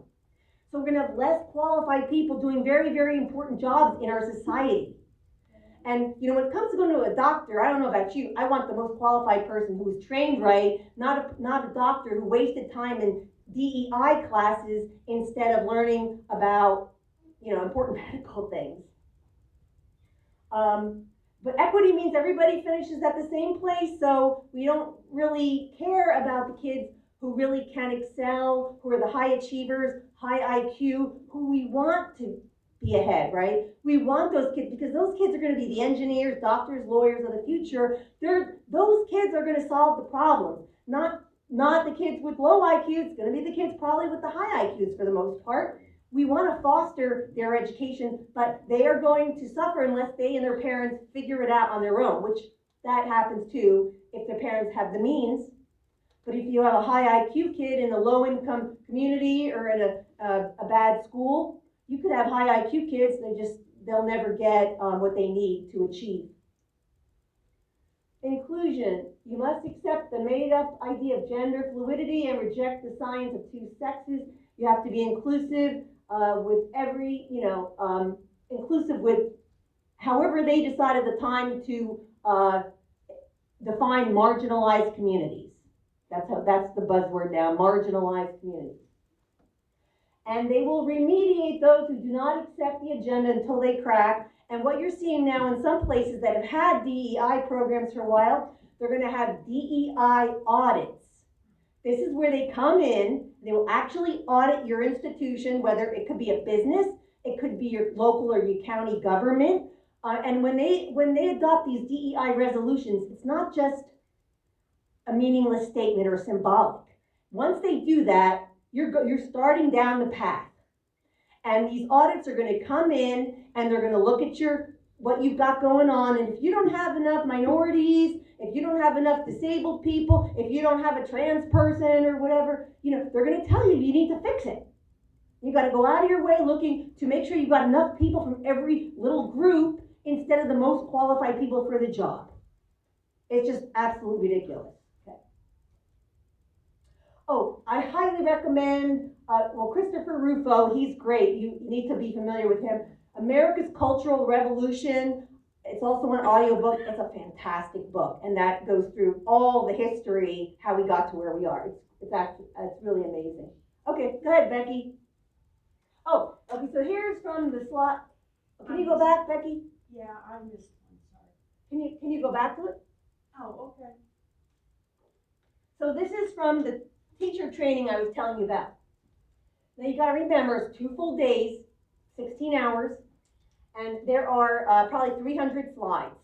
So we're going to have less qualified people doing very, very important jobs in our society. And when it comes to going to a doctor, I don't know about you, I want the most qualified person who was trained right, not a doctor who wasted time in DEI classes instead of learning about important medical things. But equity means everybody finishes at the same place, so we don't really care about the kids who really can excel, who are the high achievers, high IQ, who we want to be ahead, right? We want those kids because those kids are going to be the engineers, doctors, lawyers of the future. Those kids are going to solve the problems, not the kids with low IQs. It's going to be the kids probably with the high IQs for the most part. We want to foster their education, but they are going to suffer unless they and their parents figure it out on their own, which that happens too if their parents have the means. But if you have a high IQ kid in a low-income community or in a bad school, you could have high IQ kids, they'll never get what they need to achieve. Inclusion. You must accept the made-up idea of gender fluidity and reject the science of two sexes. You have to be inclusive with every, inclusive with however they decide at the time to define marginalized communities. That's the buzzword now, marginalized communities. And they will remediate those who do not accept the agenda until they crack. And what you're seeing now in some places that have had DEI programs for a while, they're going to have DEI audits. This is where they come in, they will actually audit your institution, whether it could be a business, it could be your local or your county government. And when they adopt these DEI resolutions, it's not just a meaningless statement or symbolic. Once they do that, you're starting down the path. And these audits are going to come in and they're going to look at what you've got going on. And if you don't have enough minorities, if you don't have enough disabled people, if you don't have a trans person or whatever, they're going to tell you need to fix it. You got to go out of your way looking to make sure you've got enough people from every little group instead of the most qualified people for the job. It's just absolutely ridiculous. Okay. Oh, I highly recommend, Christopher Rufo, he's great. You need to be familiar with him. America's Cultural Revolution. It's also an audiobook. It's a fantastic book, and that goes through all the history, how we got to where we are. It's really amazing. Okay, go ahead, Becky. Oh, okay, so here's from the slide. Can you go back, Becky? Yeah, I missed one, sorry. Can you go back to it? Oh, okay. So this is from the teacher training I was telling you about. Now you gotta remember, it's 2 full days, 16 hours, and there are probably 300 slides.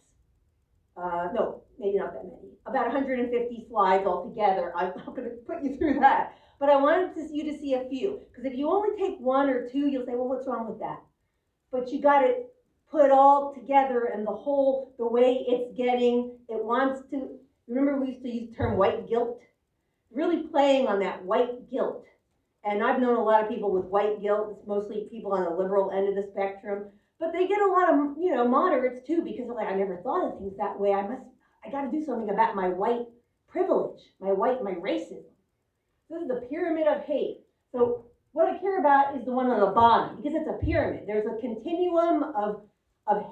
No, maybe not that many, about 150 slides altogether. I'm not going to put you through that, but I wanted you to see a few, because if you only take one or two, you'll say, well, what's wrong with that? But you got to put it all together, and the way it's getting, it wants to, remember we used to use the term white guilt? Really playing on that white guilt. And I've known a lot of people with white guilt. It's mostly people on the liberal end of the spectrum, but they get a lot of, moderates too, because they're like, I never thought of things that way. I got to do something about my white privilege, my racism. This is the pyramid of hate. So what I care about is the one on the bottom, because it's a pyramid. There's a continuum of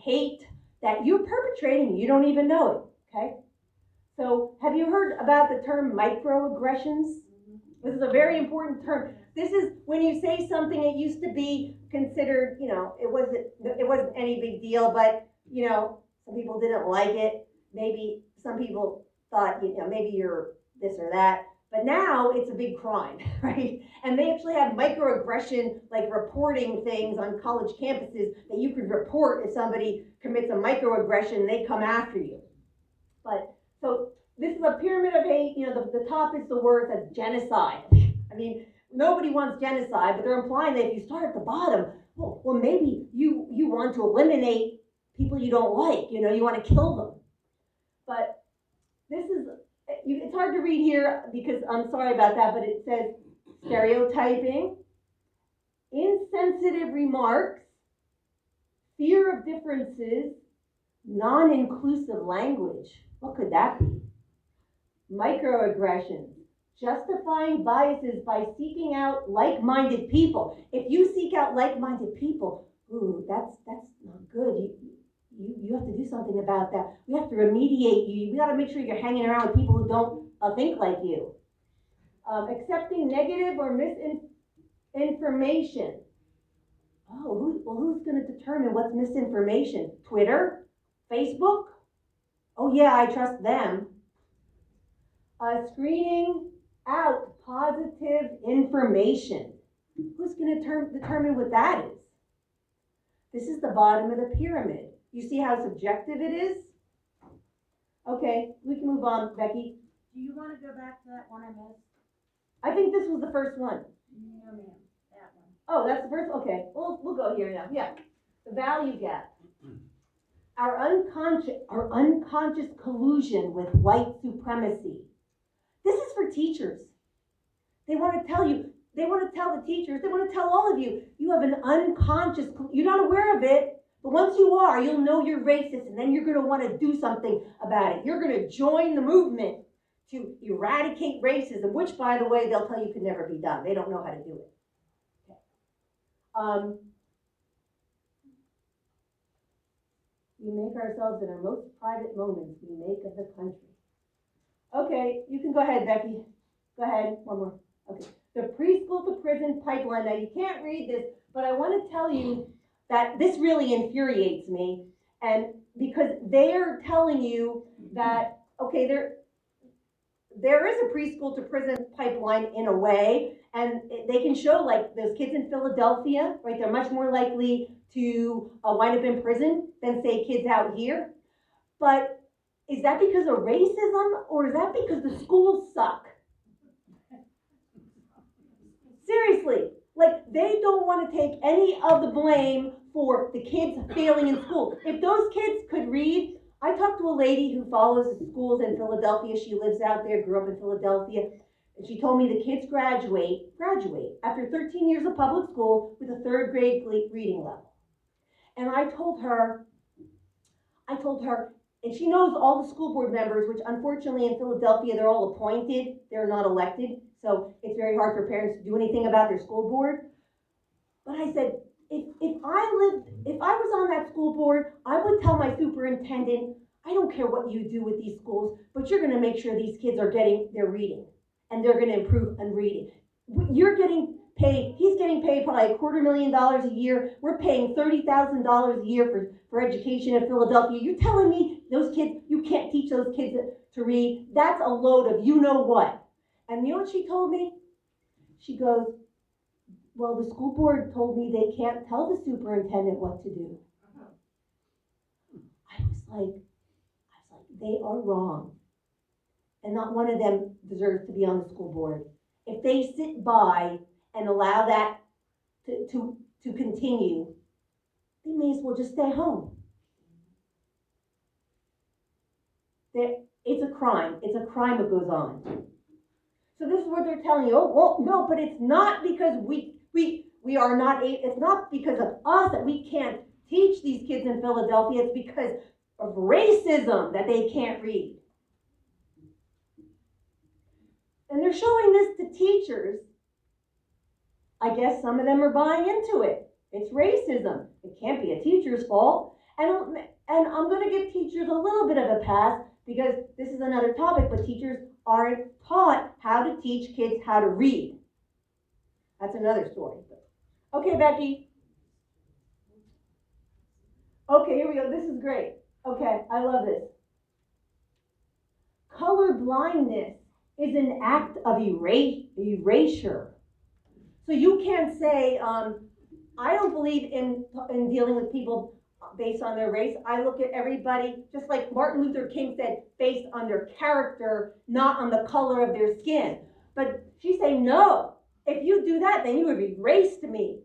hate that you're perpetrating, you don't even know it, okay? So have you heard about the term microaggressions? This is a very important term. This is when you say something that used to be considered, it wasn't any big deal, but, some people didn't like it. Maybe some people thought, maybe you're this or that. But now it's a big crime, right? And they actually have microaggression, like reporting things on college campuses that you could report if somebody commits a microaggression, they come after you. But, so this is a pyramid of hate. The top is the word that's genocide. I mean, nobody wants genocide, but they're implying that if you start at the bottom, well, maybe you want to eliminate people you don't like, you want to kill them. But it's hard to read here because I'm sorry about that, but it says stereotyping, insensitive remarks, fear of differences, non-inclusive language. What could that be? Microaggressions, justifying biases by seeking out like-minded people. If you seek out like-minded people, that's not good. You have to do something about that. We have to remediate you. We got to make sure you're hanging around with people who don't think like you. Accepting negative or misinformation. Who's going to determine what's misinformation? Twitter? Facebook? Oh yeah, I trust them. Screening out positive information. Who's going to determine what that is? This is the bottom of the pyramid. You see how subjective it is? Okay, we can move on, Becky. Do you want to go back to that one I missed? I think this was the first one. No, ma'am, that one. Oh, that's the first, okay, we'll go here now, yeah. The value gap. Our unconscious collusion with white supremacy. This is for teachers. They want to tell you, they want to tell the teachers, they want to tell all of you, you have an unconscious, you're not aware of it, but once you are, you'll know you're racist, and then you're going to want to do something about it. You're going to join the movement to eradicate racism, which, by the way, they'll tell you could never be done. They don't know how to do it. Okay. We make ourselves in our most private moments, we make of the country. Okay, you can go ahead, Becky. Go ahead, one more. Okay, the preschool to prison pipeline. Now, you can't read this, but I want to tell you that this really infuriates me, and because they're telling you that, okay, there is a preschool to prison pipeline in a way, and they can show, like, those kids in Philadelphia, right, they're much more likely to wind up in prison than, say, kids out here. But is that because of racism, or is that because the schools suck? Seriously, like, they don't want to take any of the blame for the kids failing in school. If those kids could read, I talked to a lady who follows the schools in Philadelphia. She lives out there, grew up in Philadelphia. And she told me the kids graduate after 13 years of public school with a third grade reading level. And I told her, and she knows all the school board members, which unfortunately in Philadelphia, they're all appointed, they're not elected. So it's very hard for parents to do anything about their school board. But I said, if I was on that school board, I would tell my superintendent, I don't care what you do with these schools, but you're gonna make sure these kids are getting their reading and they're gonna improve on reading. You're getting paid, he's getting paid probably $250,000 a year. We're paying $30,000 a year for education in Philadelphia. You're telling me those kids, you can't teach those kids to read? That's a load of you know what. And you know what she told me? She goes, well, the school board told me they can't tell the superintendent what to do. I was like, they are wrong. And not one of them deserves to be on the school board. If they sit by and allow that to continue, they may as well just stay home. It's a crime. It's a crime that goes on. So this is what they're telling you. Oh, well, no, but it's not because we are not, it's not because of us that we can't teach these kids in Philadelphia. It's because of racism that they can't read. And they're showing this to teachers. I guess some of them are buying into it. It's racism. It can't be a teacher's fault. And I'm going to give teachers a little bit of a pass because this is another topic, but teachers aren't taught how to teach kids how to read. That's another story. Okay, Becky. Okay, here we go. This is great. Okay, I love this. Color blindness is an act of erasure. So you can't say, I don't believe in dealing with people based on their race. I look at everybody, just like Martin Luther King said, based on their character, not on the color of their skin. But she's saying, no, if you do that, then you have erased me.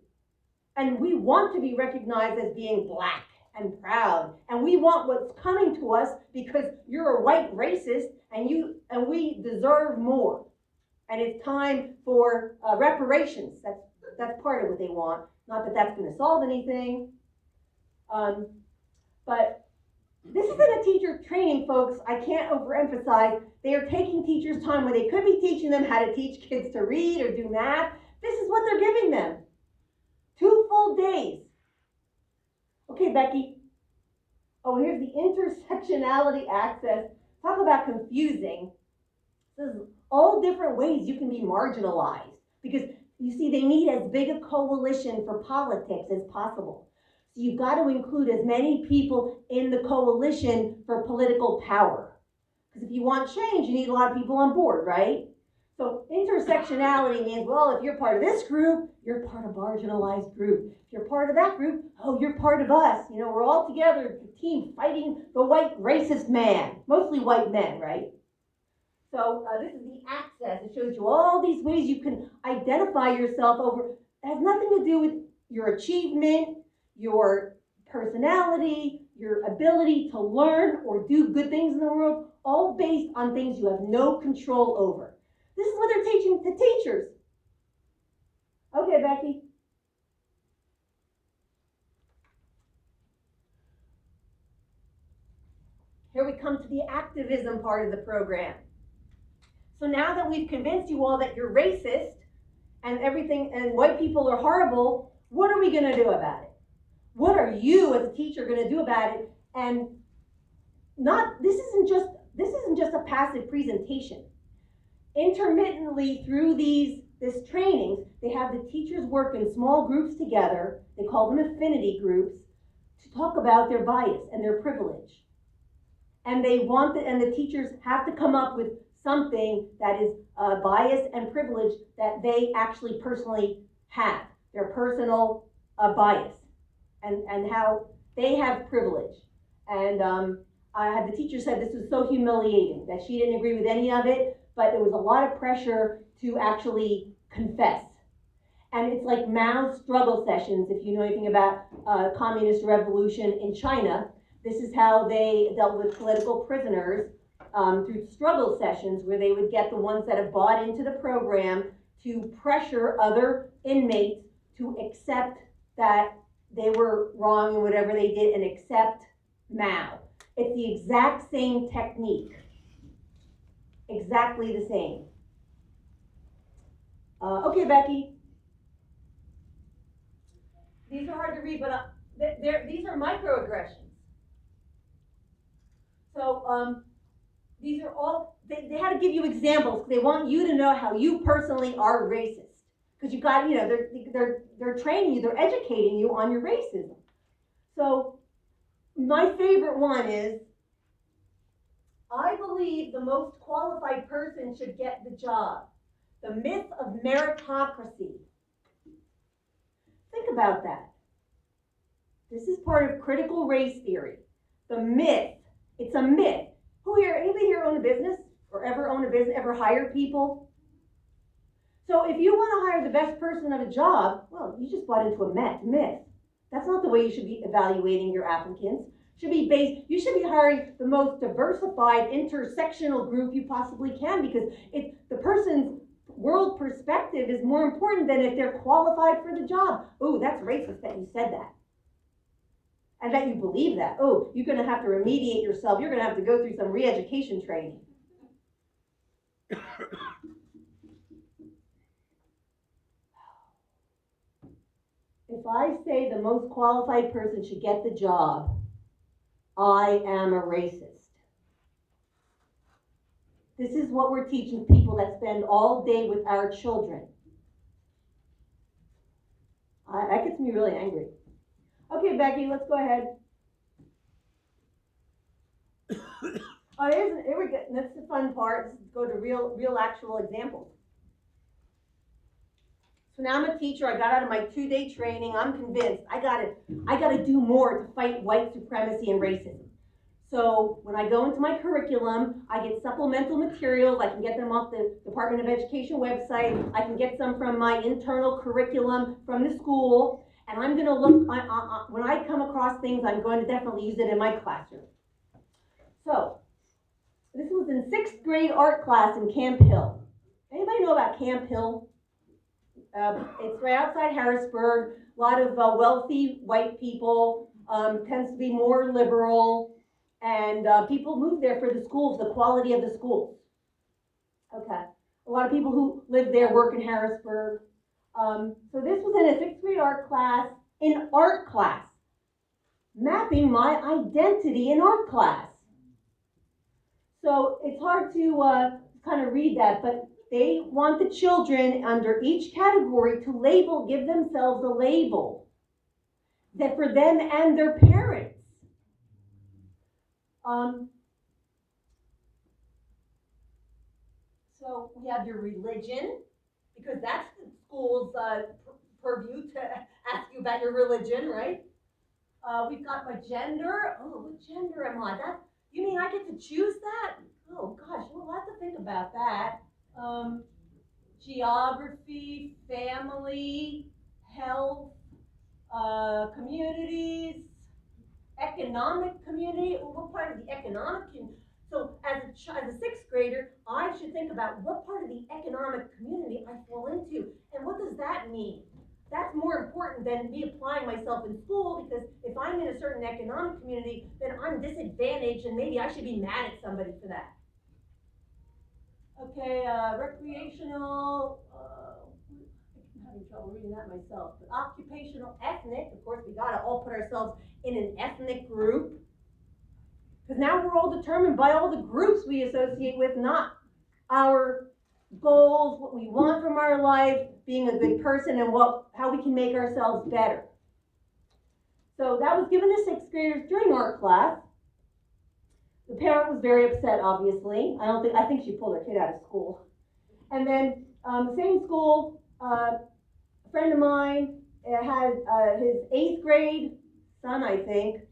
And we want to be recognized as being black and proud. And we want what's coming to us because you're a white racist and we deserve more. And it's time for reparations. That's part of what they want. Not that that's going to solve anything. But this isn't a teacher training, folks. I can't overemphasize. They are taking teachers' time where they could be teaching them how to teach kids to read or do math. This is what they're giving them. 2 full days. Okay, Becky. Oh, here's the intersectionality access. Talk about confusing. There's all different ways you can be marginalized because you see they need as big a coalition for politics as possible. So you've got to include as many people in the coalition for political power. Because if you want change, you need a lot of people on board, right? So intersectionality means, well, if you're part of this group, you're part of a marginalized group. If you're part of that group, oh, you're part of us. You know, we're all together, the team fighting the white racist man. Mostly white men, right? So this is the access. It shows you all these ways you can identify yourself over. It has nothing to do with your achievement, your personality, your ability to learn or do good things in the world, all based on things you have no control over. This is what they're teaching to teachers. Okay, Becky. Here we come to the activism part of the program. So now that we've convinced you all that you're racist and everything and white people are horrible, what are we going to do about it? What are you as a teacher going to do about it? And this isn't just a passive presentation. Intermittently through this trainings, they have the teachers work in small groups together. They call them affinity groups to talk about their bias and their privilege. And the teachers have to come up with something that is bias and privilege that they actually personally have, their personal bias, and how they have privilege. And I had the teacher said this was so humiliating that she didn't agree with any of it, but there was a lot of pressure to actually confess. And it's like Mao's struggle sessions, if you know anything about communist revolution in China. This is how they dealt with political prisoners through struggle sessions where they would get the ones that have bought into the program to pressure other inmates to accept that they were wrong in whatever they did and accept Mao. It's the exact same technique. Exactly the same. Okay, Becky. These are hard to read, but these are microaggressions. So these are all, they had to give you examples. They want you to know how you personally are racist. Because you got, they're training you, they're educating you on your racism. So my favorite one is, I believe the most qualified person should get the job. The myth of meritocracy. Think about that. This is part of critical race theory. The myth. It's a myth. Anybody here own a business? Or ever own a business, ever hire people? So if you want to hire the best person of a job, well, you just bought into a myth. That's not the way you should be evaluating your applicants. You should be hiring the most diversified, intersectional group you possibly can, because the person's world perspective is more important than if they're qualified for the job. Oh, that's racist that you said that. And that you believe that. Oh, you're going to have to remediate yourself. You're going to have to go through some re-education training. If I say the most qualified person should get the job, I am a racist. This is what we're teaching people that spend all day with our children. That gets me really angry. Okay, Becky, let's go ahead. Here we go. That's the fun part. Let's go to real actual examples. So now I'm a teacher. I got out of my 2-day training. I'm convinced I gotta do more to fight white supremacy and racism. So when I go into my curriculum, I get supplemental materials. I can get them off the Department of Education website. I can get some from my internal curriculum from the school. And I'm gonna look, when I come across things, I'm going to definitely use it in my classroom. So this was in 6th grade art class in Camp Hill. Anybody know about Camp Hill? It's right outside Harrisburg. A lot of wealthy white people, tends to be more liberal, and people move there for the schools, the quality of the schools. Okay, a lot of people who live there work in Harrisburg. So this was in a 6th grade art class, mapping my identity in art class. So it's hard to kind of read that, but they want the children under each category to give themselves a label that for them and their parents. So we have your religion, because that's the school's purview to ask you about your religion, right? We've got my gender. Oh, what gender am I? You mean I get to choose that? Oh gosh, we'll have to think about that. Geography, family, health, communities, economic community. What part of the economic community? So as a 6th grader, I should think about what part of the economic community I fall into, and what does that mean? That's more important than me applying myself in school, because if I'm in a certain economic community, then I'm disadvantaged, and maybe I should be mad at somebody for that. Okay, recreational, I'm having trouble reading that myself, but occupational, ethnic, of course we gotta all put ourselves in an ethnic group, because now we're all determined by all the groups we associate with, not our goals, what we want from our life, being a good person, and how we can make ourselves better. So that was given to 6th graders during art class. The parent was very upset, obviously. I think she pulled her kid out of school. And then, same school, a friend of mine had his 8th grade son, I think.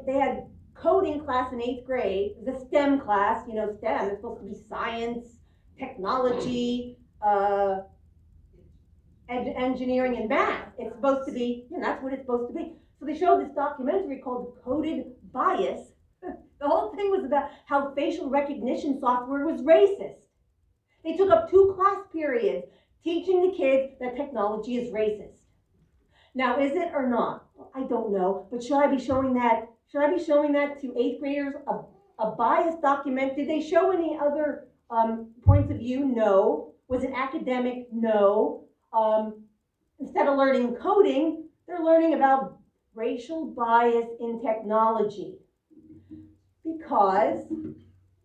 They had coding class in 8th grade, the STEM class. You know, STEM is supposed to be science, technology, engineering, and math. It's supposed to be, that's what it's supposed to be. So they showed this documentary called Coded Bias. The whole thing was about how facial recognition software was racist. They took up 2 class periods teaching the kids that technology is racist. Now, is it or not? I don't know, but should I be showing that to 8th graders? A biased document? Did they show any other points of view? No. Was it academic? No. Instead of learning coding, they're learning about racial bias in technology. Because,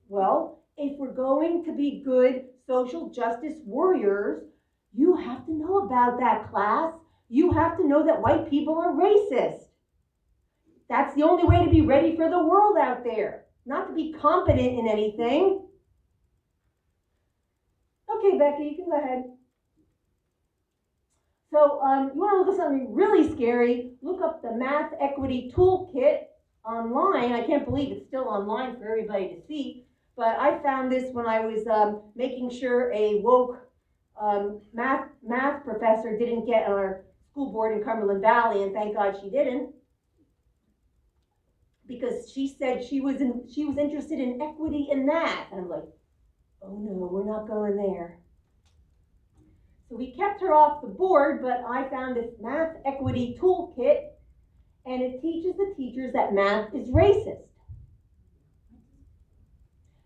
well, if we're going to be good social justice warriors, you have to know about that class. You have to know that white people are racist. That's the only way to be ready for the world out there, not to be competent in anything. Okay, Becky, you can go ahead. So you want to look at something really scary, look up the Math Equity Toolkit. online. I can't believe it's still online for everybody to see, but I found this when I was making sure a woke math professor didn't get on our school board in Cumberland Valley, and thank God she didn't, because she said she was interested in equity in that, and I'm like, oh no, we're not going there. So we kept her off the board, but I found this math equity toolkit, and it teaches the teachers that math is racist.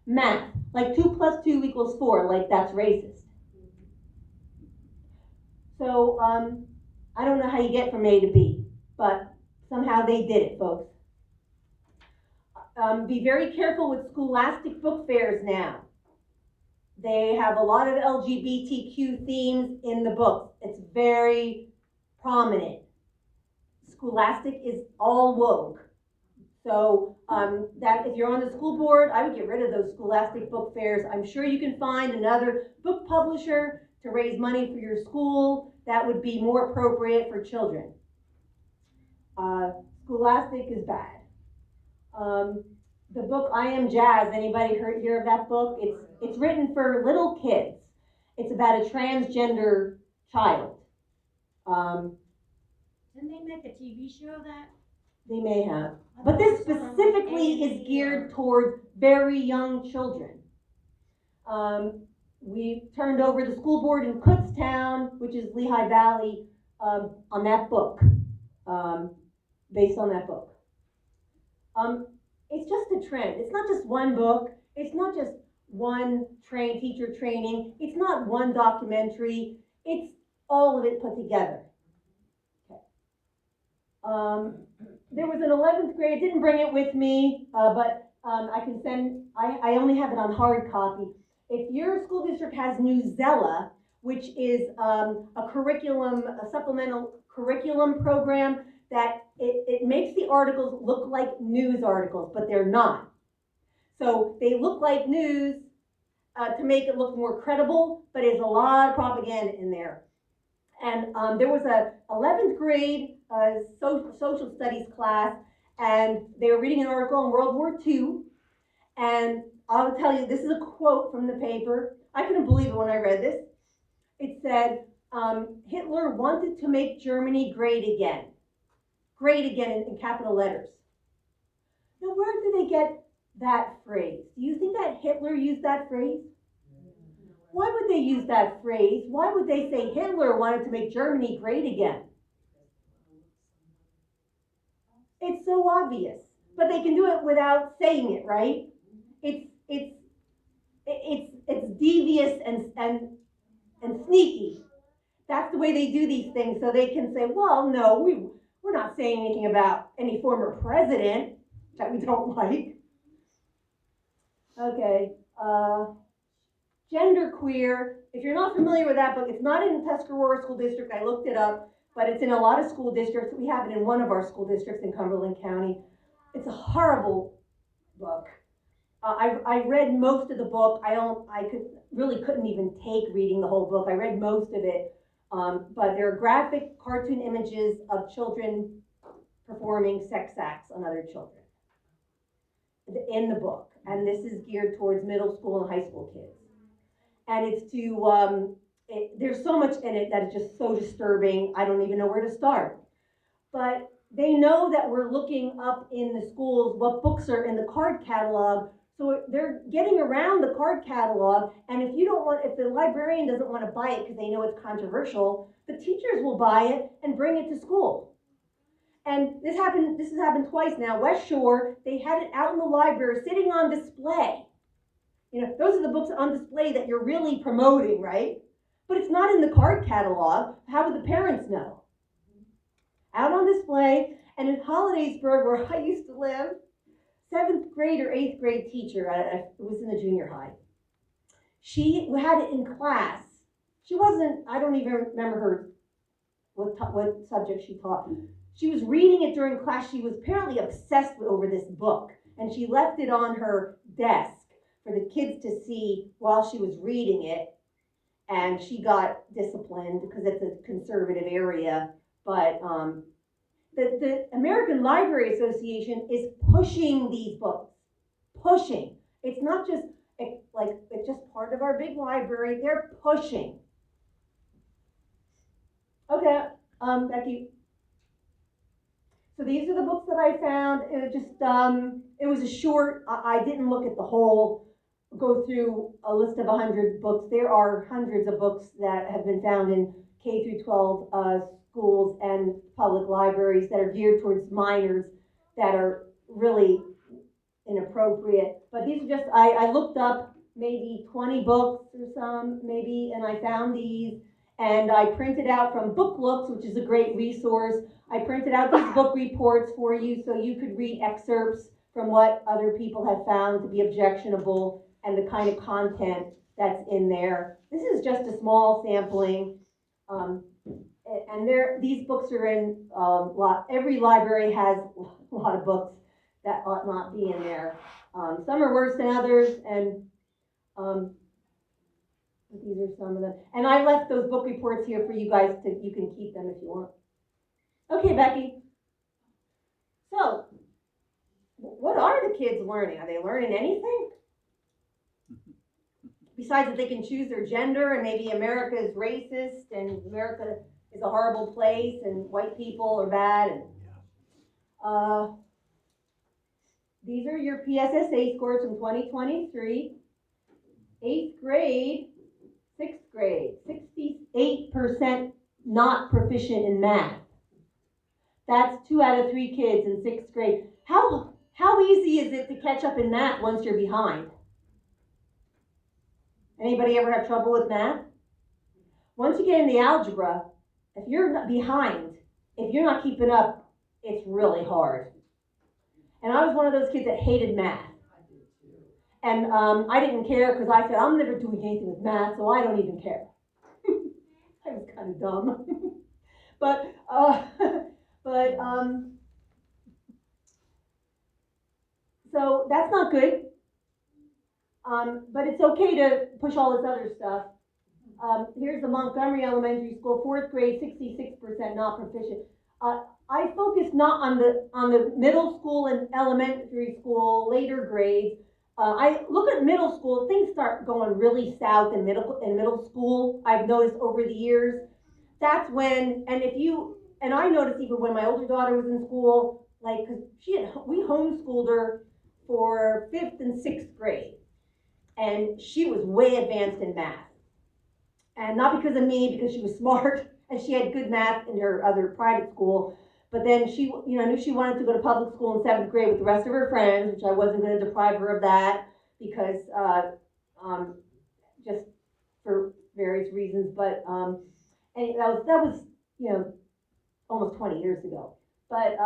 Math, like 2 + 2 = 4, like that's racist. So I don't know how you get from A to B, but somehow they did it, folks. Be very careful with scholastic book fairs now. They have a lot of LGBTQ themes in the books. It's very prominent. Scholastic is all woke. So that if you're on the school board, I would get rid of those scholastic book fairs. I'm sure you can find another book publisher to raise money for your school that would be more appropriate for children. Scholastic is bad. The book I Am Jazz, anybody hear of that book? It's written for little kids. It's about a transgender child. Didn't they make a TV show of that? They may have. But this specifically is geared towards very young children. We turned over the school board in Kutztown, which is Lehigh Valley, on that book, based on that book. It's just a trend. It's not just one book. It's not just one teacher training. It's not one documentary. It's all of it put together. Okay. There was an 11th grade, I didn't bring it with me, but I can send, I only have it on hard copy. If your school district has Newsella, which is a supplemental curriculum program that it makes the articles look like news articles, but they're not. So they look like news to make it look more credible, but there's a lot of propaganda in there. And there was a 11th grade social studies class, and they were reading an article on World War II. And I'll tell you, this is a quote from the paper. I couldn't believe it when I read this. It said, Hitler wanted to make Germany great again. Great again in capital letters. Now, where did they get that phrase? Do you think that Hitler used that phrase? Why would they use that phrase? Why would they say Hitler wanted to make Germany great again? It's so obvious, but they can do it without saying it, right? It's devious and sneaky. That's the way they do these things, so they can say, well, no, we're not saying anything about any former president that we don't like. Okay. Genderqueer, if you're not familiar with that book, it's not in Tuscarora School District. I looked it up, but it's in a lot of school districts. We have it in one of our school districts in Cumberland County. It's a horrible book. I read most of the book. I couldn't even take reading the whole book. I read most of it, but there are graphic cartoon images of children performing sex acts on other children in the book, and this is geared towards middle school and high school kids. And it's to, there's so much in it that is just so disturbing, I don't even know where to start. But they know that we're looking up in the schools what books are in the card catalog, so they're getting around the card catalog, and if the librarian doesn't want to buy it because they know it's controversial, the teachers will buy it and bring it to school. And this has happened twice now. West Shore, they had it out in the library sitting on display. You know, those are the books on display that you're really promoting, right? But it's not in the card catalog. How would the parents know? Out on display, and in Hollidaysburg, where I used to live, 7th grade or 8th grade teacher, it was in the junior high. She had it in class. She wasn't, I don't even remember her, what subject she taught. She was reading it during class. She was apparently obsessed over this book, and she left it on her desk for the kids to see while she was reading it, and she got disciplined because it's a conservative area, but the American Library Association is pushing these books, pushing. It's not just like it's just part of our big library. They're pushing. Okay, Becky. So these are the books that I found. It was just it was a short. I didn't look at the whole. Go through a list of 100 books. There are hundreds of books that have been found in K through 12 schools and public libraries that are geared towards minors that are really inappropriate. But these are just, I looked up maybe 20 books or some, maybe, and I found these. And I printed out from Book Looks, which is a great resource. I printed out these book reports for you so you could read excerpts from what other people have found to be objectionable and the kind of content that's in there. This is just a small sampling. And these books are in every library has a lot of books that ought not be in there. Some are worse than others, and these are some of them. And I left those book reports here for you guys you can keep them if you want. Okay, Becky. So, what are the kids learning? Are they learning anything? Besides that they can choose their gender and maybe America is racist and America is a horrible place and white people are bad. And these are your PSSA scores from 2023. 8th grade, 6th grade, 68% not proficient in math. That's 2 out of 3 kids in 6th grade. How easy is it to catch up in math once you're behind? Anybody ever have trouble with math? Once you get in the algebra, if you're not behind, if you're not keeping up, it's really hard. And I was one of those kids that hated math. And I didn't care because I said, I'm never doing anything with math, so I don't even care. I was kind of dumb. but so that's not good. But it's okay to push all this other stuff. Here's the Montgomery Elementary School, 4th grade, 66% not proficient. I focused not on the middle school and elementary school, later grades. I look at middle school, things start going really south in middle school. I've noticed over the years. That's when, and I noticed even when my older daughter was in school, like, cause we homeschooled her for 5th and 6th grade. And she was way advanced in math. And not because of me, because she was smart and she had good math in her other private school. But then she, knew she wanted to go to public school in 7th grade with the rest of her friends, which I wasn't going to deprive her of that because just for various reasons. But and that was almost 20 years ago. But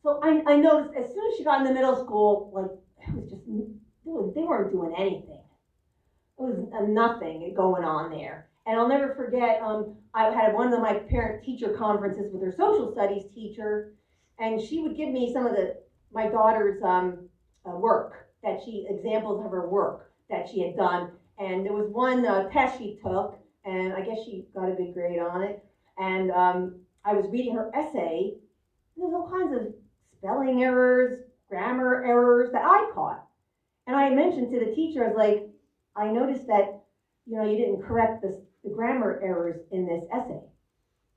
so I noticed as soon as she got in the middle school, like it was just they weren't doing anything. It was nothing going on there. And I'll never forget, I had one of my parent-teacher conferences with her social studies teacher, and she would give me some of my daughter's work, examples of her work that she had done. And there was one test she took, and I guess she got a good grade on it. And I was reading her essay, and there's all kinds of spelling errors, grammar errors that I caught. And I mentioned to the teacher, I was like, I noticed that, you didn't correct the grammar errors in this essay.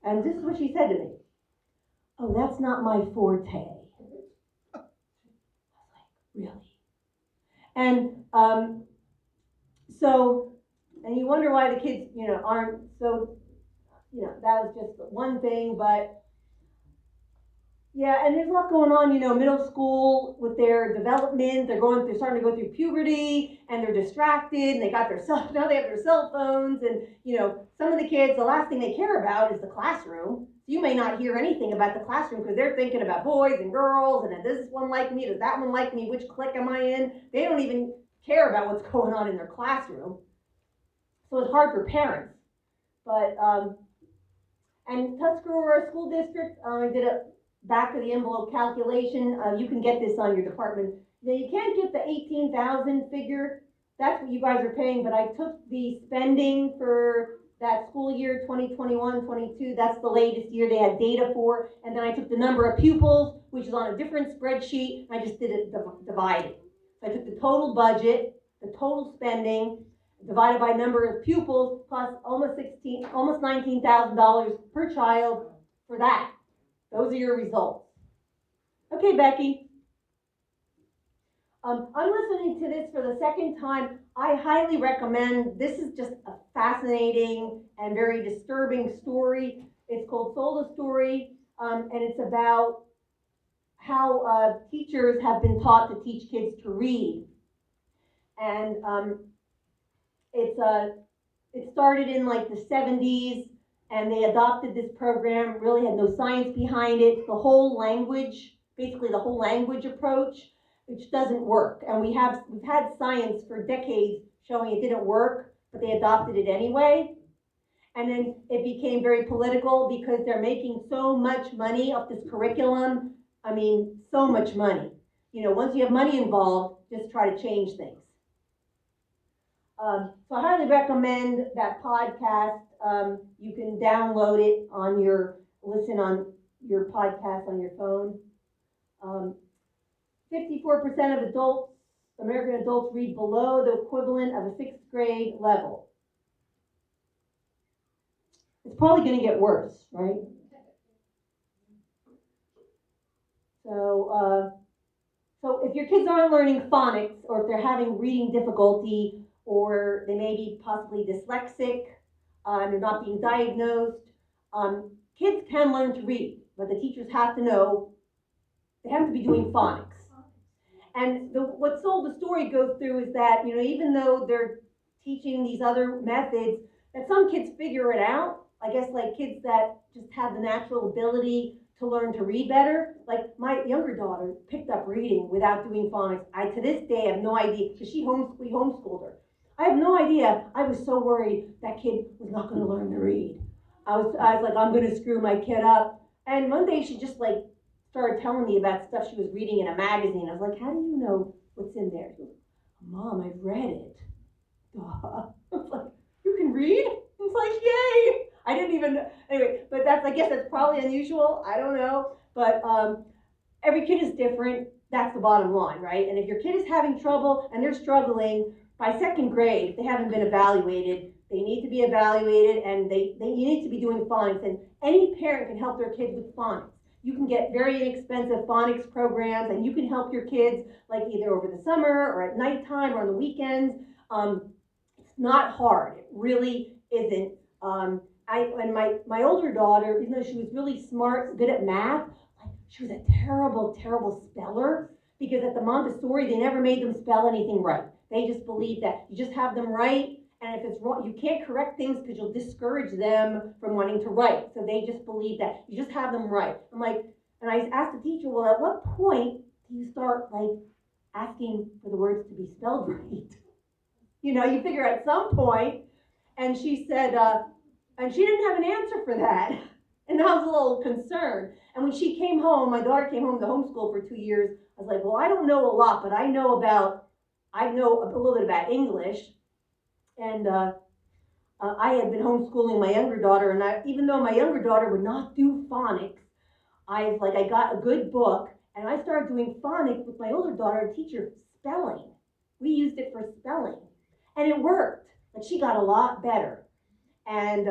And this is what she said to me. Oh, that's not my forte. I was like, really? And and you wonder why the kids, aren't so, that was just one thing, but yeah, and there's a lot going on, middle school with their development. They're starting to go through puberty, and they're distracted, and now they have their cell phones, and some of the kids, the last thing they care about is the classroom. You may not hear anything about the classroom because they're thinking about boys and girls, and does this one like me? Does that one like me? Which clique am I in? They don't even care about what's going on in their classroom. So it's hard for parents. But and Tuscarora School District, I did a back of the envelope calculation. You can get this on your department. Now you can't get the 18,000 figure. That's what you guys are paying, but I took the spending for that school year 2021-22, that's the latest year they had data for, and then I took the number of pupils, which is on a different spreadsheet, and I just did it divided. So I took the total budget, the total spending, divided by number of pupils, plus almost $19,000 per child for that. Those are your results. Okay, Becky. I'm listening to this for the second time. I highly recommend, this is just a fascinating and very disturbing story. It's called Soul the Story, and it's about how teachers have been taught to teach kids to read. And it started in like the 70s, and they adopted this program, really had no science behind it. The whole language, basically the whole language approach, which doesn't work. And we've had science for decades showing it didn't work, but they adopted it anyway. And then it became very political because they're making so much money off this curriculum. I mean, so much money. You know, once you have money involved, just try to change things. So I highly recommend that podcast. You can download it on listen on your podcast on your phone. 54% of American adults read below the equivalent of a 6th grade level. It's probably going to get worse, right? So if your kids aren't learning phonics, or if they're having reading difficulty, or they may be possibly dyslexic, they're not being diagnosed, kids can learn to read, but the teachers have to know they have to be doing phonics. And what Soul the Story goes through is that, you know, even though they're teaching these other methods, that some kids figure it out. I guess like kids that just have the natural ability to learn to read better. Like my younger daughter picked up reading without doing phonics. I, to this day, have no idea, because we homeschooled her. I have no idea. I was so worried that kid was not going to learn to read. I was like, I'm going to screw my kid up. And one day she just like started telling me about stuff she was reading in a magazine. I was like, how do you know what's in there? She goes, Mom, I've read it. I was like, you can read? It's like, yay! I didn't even know. Anyway, but I guess that's probably unusual. I don't know. But every kid is different. That's the bottom line, right? And if your kid is having trouble and they're struggling, by 2nd grade, if they haven't been evaluated, they need to be evaluated, and you need to be doing phonics. And any parent can help their kids with phonics. You can get very inexpensive phonics programs, and you can help your kids like either over the summer or at nighttime or on the weekends. It's not hard. It really isn't. And my older daughter, even though she was really smart, good at math, she was a terrible, terrible speller, because at the Montessori, they never made them spell anything right. They just believed that you just have them write, and if it's wrong, you can't correct things because you'll discourage them from wanting to write. So they just believe that you just have them write. I'm like, and I asked the teacher, well, at what point do you start like asking for the words to be spelled right? You know, you figure at some point. And she said, and she didn't have an answer for that. And I was a little concerned. And when she came home, my daughter came home to homeschool for 2 years. I was like, well, I don't know a lot, but I know a little bit about English. And I had been homeschooling my younger daughter, and even though my younger daughter would not do phonics, I got a good book, and I started doing phonics with my older daughter to teach her spelling. We used it for spelling, and it worked. Like, she got a lot better. And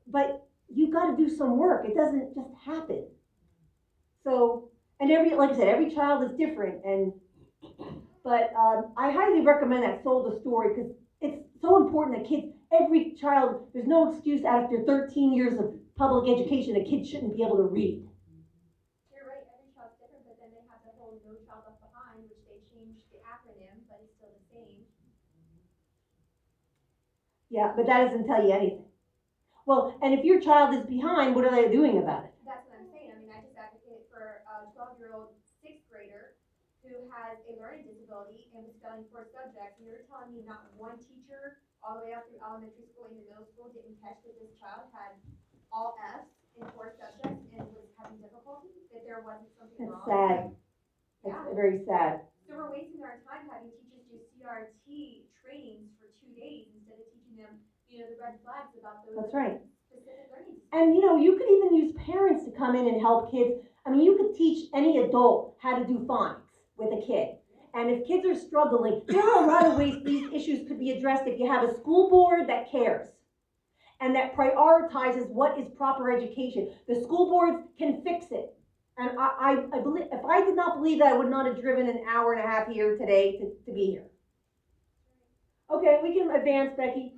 but you got to do some work. It doesn't just happen. So, and like I said, every child is different, but I highly recommend that Soul the Story, because it's so important that kids, every child, there's no excuse after 13 years of public education a kid shouldn't be able to read. You're right, every child's different, but then they have the whole No Child Left Behind, which they changed the acronym, but it's still the same. Yeah, but that doesn't tell you anything. Well, and if your child is behind, what are they doing about it? That's what I'm saying. I mean, I just advocate for a 12-year-old 6th grader who has a learning disability and was failing 4 subjects, and you're telling me not one teacher all the way up through elementary school into middle school didn't catch that this child had all F's in 4 subjects and was having difficulty, that there wasn't something It's wrong? sad. Yeah. It's very sad. So we're wasting our time having teachers do CRT trainings for 2 days instead of teaching them, the red flags about those. That's right. Specific learning. And you could even use parents to come in and help kids. I mean, you could teach any adult how to do phonics with a kid. And if kids are struggling, there are a lot of ways these issues could be addressed if you have a school board that cares and that prioritizes what is proper education. The school boards can fix it. And I believe, if I did not believe that, I would not have driven an hour and a half here today to be here. Okay, we can advance, Becky.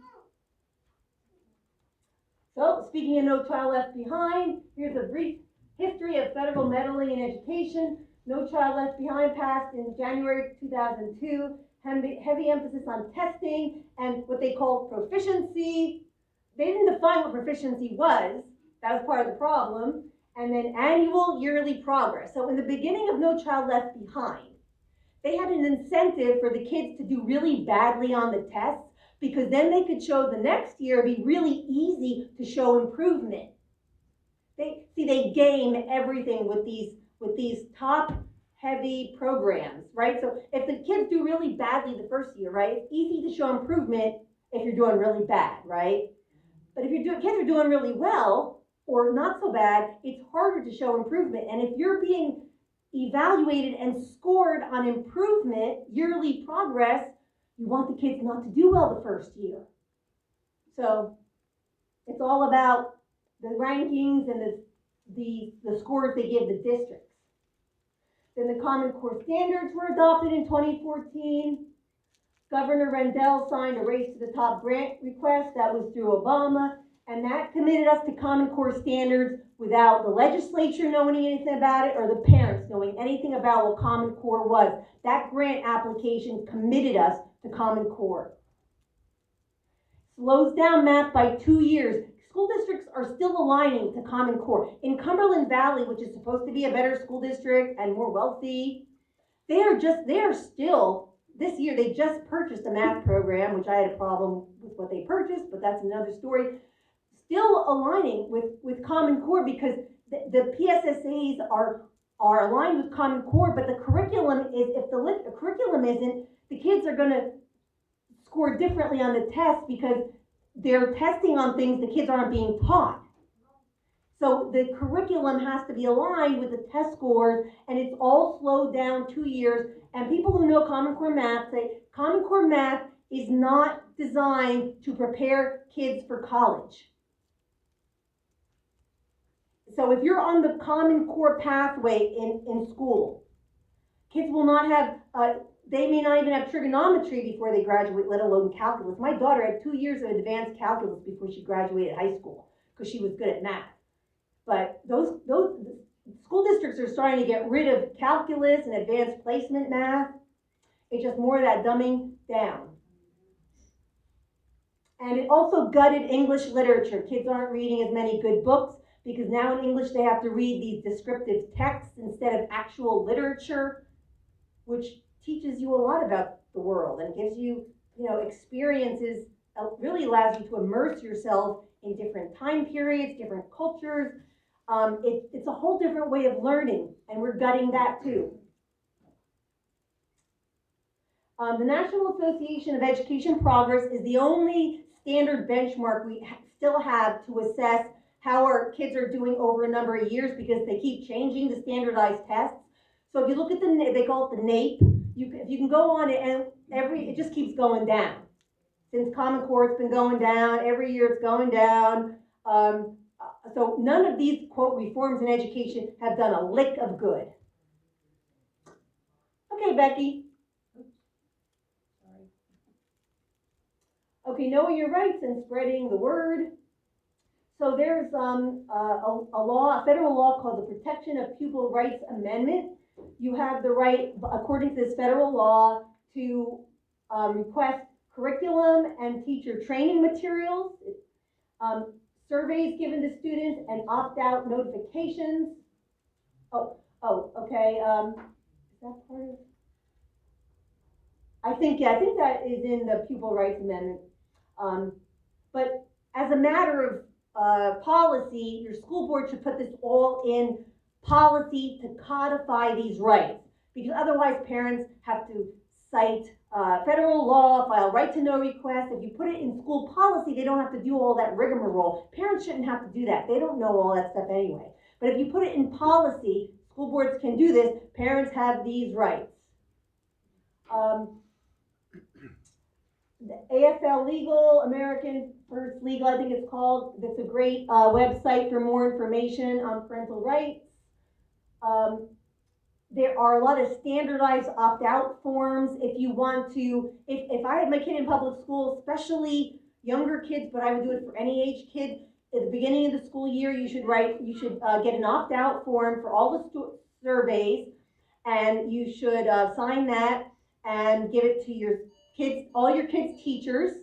So, speaking of No Child Left Behind, here's a brief history of federal meddling in education. No Child Left Behind passed in January 2002, heavy emphasis on testing and what they call proficiency. They didn't define what proficiency was. That was part of the problem. And then annual yearly progress. So in the beginning of No Child Left Behind, they had an incentive for the kids to do really badly on the tests, because then they could show the next year it'd be really easy to show improvement. They game everything with these top heavy programs, right? So if the kids do really badly the first year, right, it's easy to show improvement if you're doing really bad, right? But if kids are doing really well or not so bad, it's harder to show improvement. And if you're being evaluated and scored on improvement, yearly progress, you want the kids not to do well the first year. So it's all about the rankings and the scores they give the districts. Then the Common Core standards were adopted in 2014. Governor Rendell signed a Race to the Top grant request that was through Obama, and that committed us to Common Core standards without the legislature knowing anything about it or the parents knowing anything about what Common Core was. That grant application committed us to Common Core. Slows down math by 2 years. School districts are still aligning to Common Core. In Cumberland Valley, which is supposed to be a better school district and more wealthy, they are still, this year they just purchased a math program, which I had a problem with what they purchased, but that's another story. Still aligning with Common Core, because the PSSAs are aligned with Common Core, but the curriculum is, if the curriculum isn't, the kids are going to score differently on the test because they're testing on things the kids aren't being taught. So the curriculum has to be aligned with the test scores, and it's all slowed down 2 years. And people who know Common Core math say Common Core math is not designed to prepare kids for college. So if you're on the Common Core pathway in school, kids will not have, they may not even have trigonometry before they graduate, let alone calculus. My daughter had 2 years of advanced calculus before she graduated high school because she was good at math. But those school districts are starting to get rid of calculus and advanced placement math. It's just more of that dumbing down. And it also gutted English literature. Kids aren't reading as many good books because now in English they have to read these descriptive texts instead of actual literature, which teaches you a lot about the world and gives you, experiences, really allows you to immerse yourself in different time periods, different cultures. It's a whole different way of learning, and we're gutting that too. The National Association of Education Progress is the only standard benchmark we still have to assess how our kids are doing over a number of years, because they keep changing the standardized tests. So if you look at they call it the NAEP, if you can go on it, and it just keeps going down. Since Common Core, it's been going down. Every year it's going down. So none of these, quote, reforms in education have done a lick of good. Okay, Becky. Sorry. Okay, knowing your rights and spreading the word. So there's a federal law called the Protection of Pupil Rights Amendment. You have the right, according to this federal law, to request curriculum and teacher training materials, surveys given to students, and opt-out notifications. Okay. Is that part of? I think that is in the Pupil Rights Amendment. But as a matter of policy, your school board should put this all in policy to codify these rights, because otherwise parents have to cite federal law, file right to know request. If you put it in school policy, they don't have to do all that rigmarole. Parents shouldn't have to do that. They don't know all that stuff anyway. But if you put it in policy, school boards can do this. Parents have these rights. The AFL Legal, American First Legal, I think it's called. That's a great website for more information on parental rights. There are a lot of standardized opt-out forms if you want to, if I had my kid in public school, especially younger kids, but I would do it for any age kid, at the beginning of the school year, you should get an opt-out form for all the surveys, and you should sign that and give it to your kids, all your kids' teachers,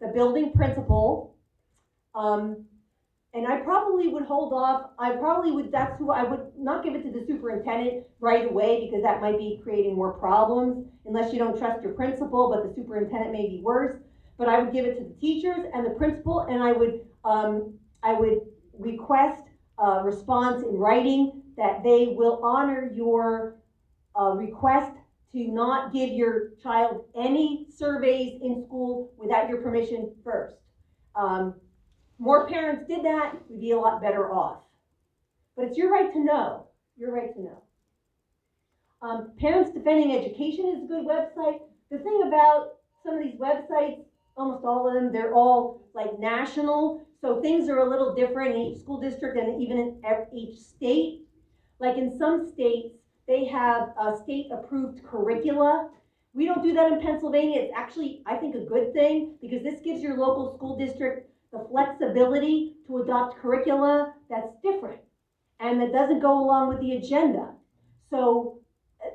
the building principal, and I probably would hold off. That's who I would not give it to the superintendent right away, because that might be creating more problems unless you don't trust your principal, but the superintendent may be worse. But I would give it to the teachers and the principal, and I would request a response in writing that they will honor your request to not give your child any surveys in school without your permission first. More parents did that, we'd be a lot better off. But it's your right to know. Your right to know. Parents Defending Education is a good website. The thing about some of these websites, almost all of them, they're all like national, so things are a little different in each school district and even in each state. Like in some states, they have state-approved curricula. We don't do that in Pennsylvania. It's actually, I think, a good thing, because this gives your local school district the flexibility to adopt curricula that's different and that doesn't go along with the agenda. So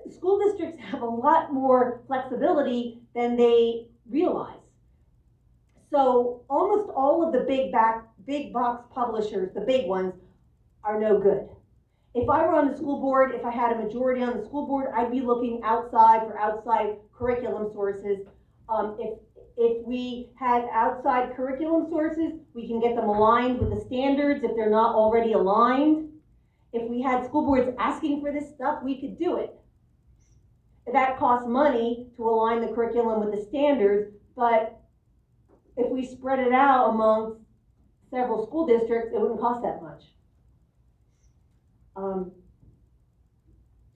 school districts have a lot more flexibility than they realize. So almost all of the big box publishers, the big ones, are no good. If I were on the school board, if I had a majority on the school board, I'd be looking outside for outside curriculum sources. If we had outside curriculum sources, we can get them aligned with the standards if they're not already aligned. If we had school boards asking for this stuff, we could do it. That costs money to align the curriculum with the standards, but if we spread it out among several school districts, it wouldn't cost that much.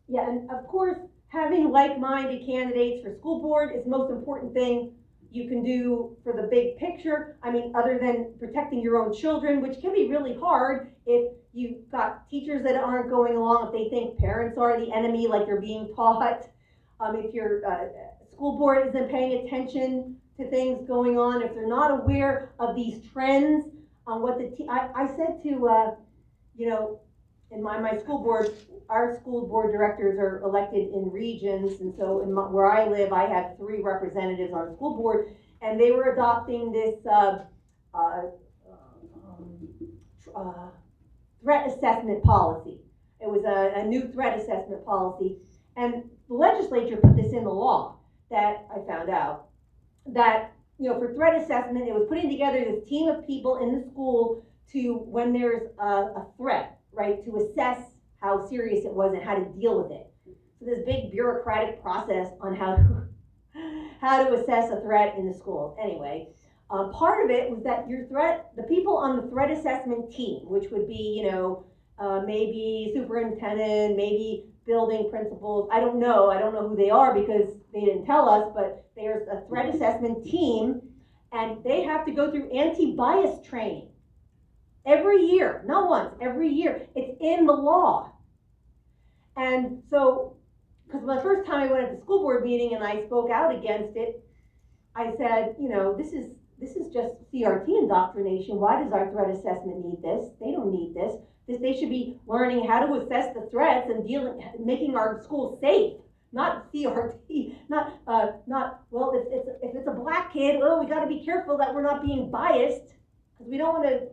Yeah, and of course, having like-minded candidates for school board is the most important thing you can do for the big picture. I mean, other than protecting your own children, which can be really hard if you've got teachers that aren't going along, if they think parents are the enemy, like they're being taught. If your school board isn't paying attention to things going on, if they're not aware of these trends, on what I said to, in my school board, our school board directors are elected in regions, and so where I live, I have 3 representatives on the school board, and they were adopting this threat assessment policy. It was a new threat assessment policy, and the legislature put this in the law, that I found out, that for threat assessment, it was putting together this team of people in the school to, when there's a threat, right, to assess how serious it was and how to deal with it. So this big bureaucratic process on how to assess a threat in the schools. Anyway, part of it was that the people on the threat assessment team, which would be, maybe superintendent, maybe building principals, I don't know who they are because they didn't tell us, but there's a threat assessment team, and they have to go through anti-bias training. Every year, not once, every year. It's in the law. And so, because the first time I went at the school board meeting and I spoke out against it, I said, this is just CRT indoctrination. Why does our threat assessment need this? They don't need this. They should be learning how to assess the threats and making our schools safe, not CRT, not well, if it's a black kid, we got to be careful that we're not being biased, because we don't want to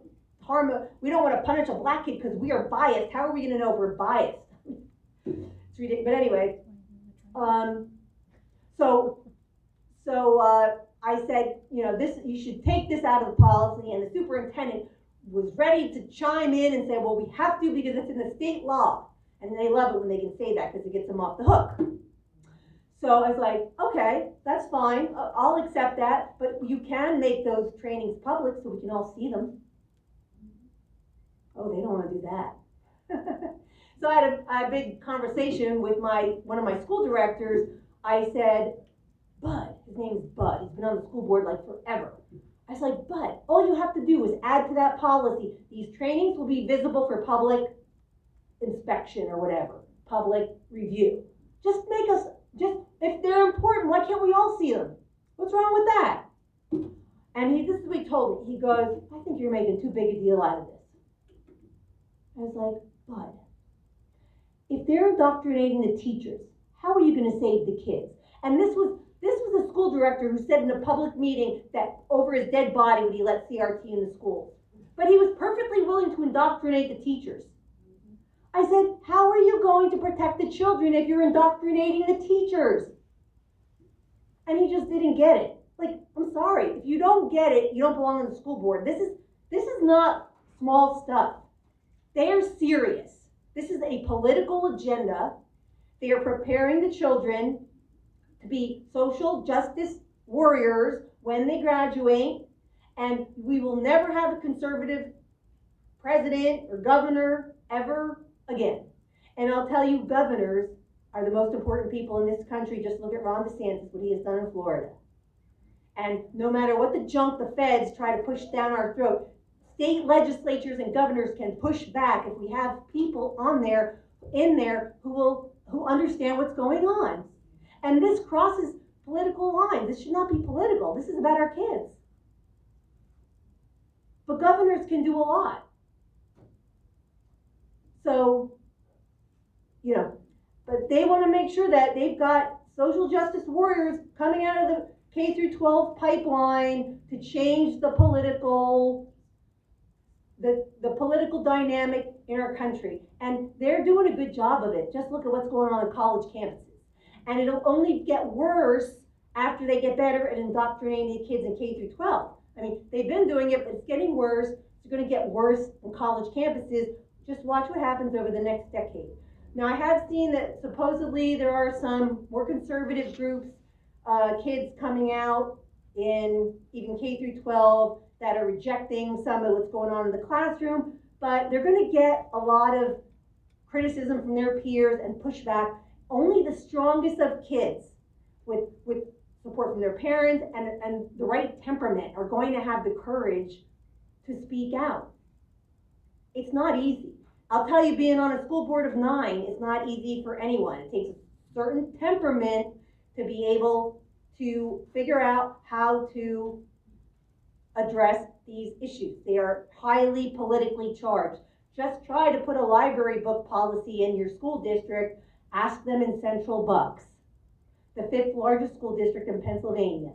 we don't want to punish a black kid because we are biased. How are we going to know if we're biased? It's ridiculous. But anyway, I said, you should take this out of the policy, and the superintendent was ready to chime in and say, well, we have to because it's in the state law. And they love it when they can say that because it gets them off the hook. So I was like, okay, that's fine, I'll accept that, but you can make those trainings public so we can all see them. Oh, they don't wanna do that. So I had a big conversation with one of my school directors. I said, Bud, his name is Bud, he's been on the school board like forever. I was like, Bud, all you have to do is add to that policy, these trainings will be visible for public inspection or whatever, public review. Just if they're important, why can't we all see them? What's wrong with that? And this is what he told me. He goes, I think you're making too big a deal out of this. I was like, Bud, if they're indoctrinating the teachers, how are you going to save the kids? And this was a school director who said in a public meeting that over his dead body would he let CRT in the schools. But he was perfectly willing to indoctrinate the teachers. I said, how are you going to protect the children if you're indoctrinating the teachers? And he just didn't get it. Like, I'm sorry, if you don't get it, you don't belong on the school board. This is not small stuff. They are serious. This is a political agenda. They are preparing the children to be social justice warriors when they graduate, and we will never have a conservative president or governor ever again. And I'll tell you, governors are the most important people in this country. Just look at Ron DeSantis, what he has done in Florida. And no matter what the junk the feds try to push down our throat, state legislatures and governors can push back if we have people in there who understand what's going on. And this crosses political lines. This should not be political. This is about our kids. But governors can do a lot. So, but they want to make sure that they've got social justice warriors coming out of the K through 12 pipeline to change the political dynamic in our country. And they're doing a good job of it. Just look at what's going on college campuses. And it'll only get worse after they get better at indoctrinating the kids in K through 12. I mean, they've been doing it, but it's getting worse. It's going to get worse in college campuses. Just watch what happens over the next decade. Now, I have seen that supposedly there are some more conservative groups, kids coming out in even K through 12 that are rejecting some of what's going on in the classroom, but they're going to get a lot of criticism from their peers and pushback. Only the strongest of kids with support from their parents and the right temperament are going to have the courage to speak out. It's not easy. I'll tell you, being on a school board of 9 is not easy for anyone. It takes a certain temperament to be able to figure out how to address these issues. They are highly politically charged. Just try to put a library book policy in your school district. Ask them in Central Bucks, the 5th largest school district in Pennsylvania.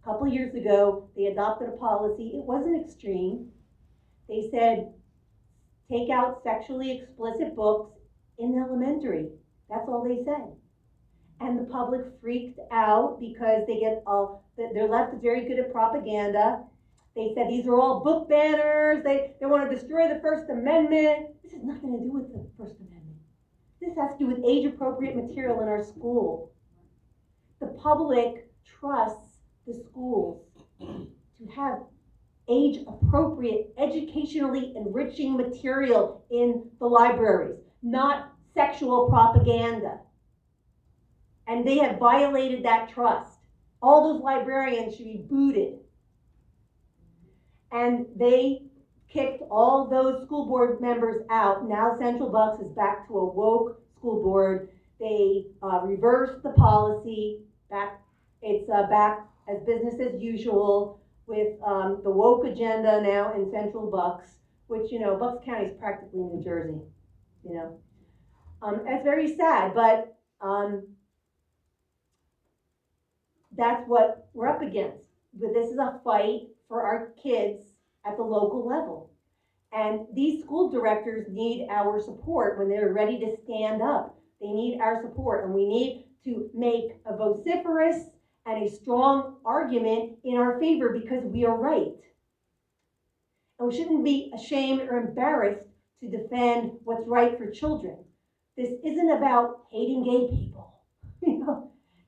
A couple years ago, they adopted a policy. It wasn't extreme. They said, take out sexually explicit books in elementary. That's all they said. And the public freaked out because they're left is very good at propaganda. They said these are all book banners. They want to destroy the First Amendment. This has nothing to do with the First Amendment. This has to do with age-appropriate material in our school. The public trusts the schools to have age-appropriate, educationally enriching material in the libraries, not sexual propaganda. And they have violated that trust. All those librarians should be booted. And they kicked all those school board members out. Now Central Bucks is back to a woke school board. They reversed the policy. It's back as business as usual with the woke agenda now in Central Bucks, which, Bucks County is practically New Jersey, It's very sad, but that's what we're up against. But this is a fight for our kids at the local level. And these school directors need our support when they're ready to stand up. They need our support, and we need to make a vociferous and a strong argument in our favor because we are right. And we shouldn't be ashamed or embarrassed to defend what's right for children. This isn't about hating gay people.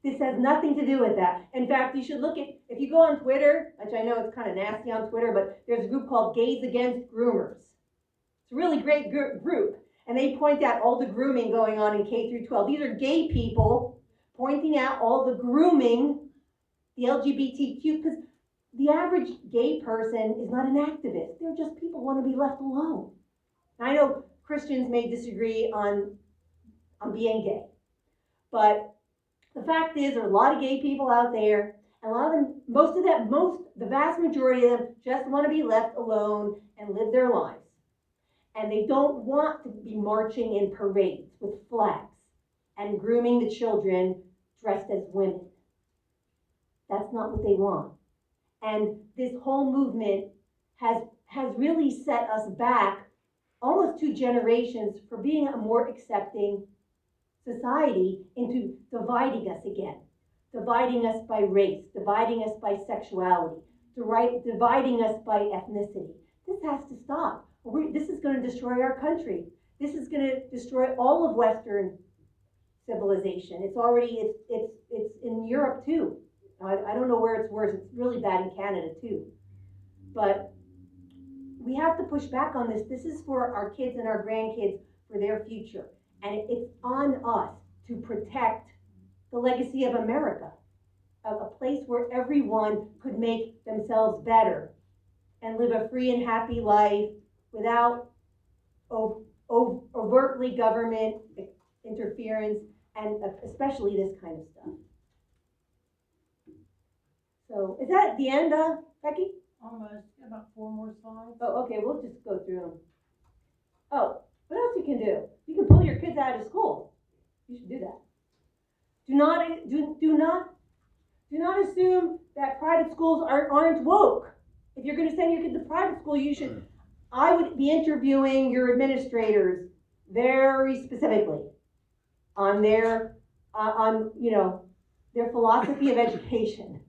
This has nothing to do with that. In fact, you should look at, if you go on Twitter, which I know it's kind of nasty on Twitter, but there's a group called Gays Against Groomers. It's a really great group. And they point out all the grooming going on in K through 12. These are gay people pointing out all the grooming, the LGBTQ, because the average gay person is not an activist. They're just people who want to be left alone. I know Christians may disagree on being gay, but the fact is there are a lot of gay people out there, and a lot of them, the vast majority of them just want to be left alone and live their lives. And they don't want to be marching in parades with flags and grooming the children dressed as women. That's not what they want. And this whole movement has really set us back almost 2 generations for being a more accepting society into dividing us again. Dividing us by race, dividing us by sexuality, dividing us by ethnicity. This has to stop. This is going to destroy our country. This is going to destroy all of Western civilization. It's already, it's in Europe too. I don't know where it's worse. It's really bad in Canada too. But we have to push back on this. This is for our kids and our grandkids, for their future. And it's on us to protect the legacy of America, of a place where everyone could make themselves better and live a free and happy life without overtly government interference, and especially this kind of stuff. So is that the end, Becky? Almost, about 4 more slides. Oh, okay, we'll just go through them. Oh, what else you can do? You can pull your kids out of school. You should do that. Do not assume that private schools aren't woke. If you're going to send your kid to private school, I would be interviewing your administrators very specifically on their philosophy of education.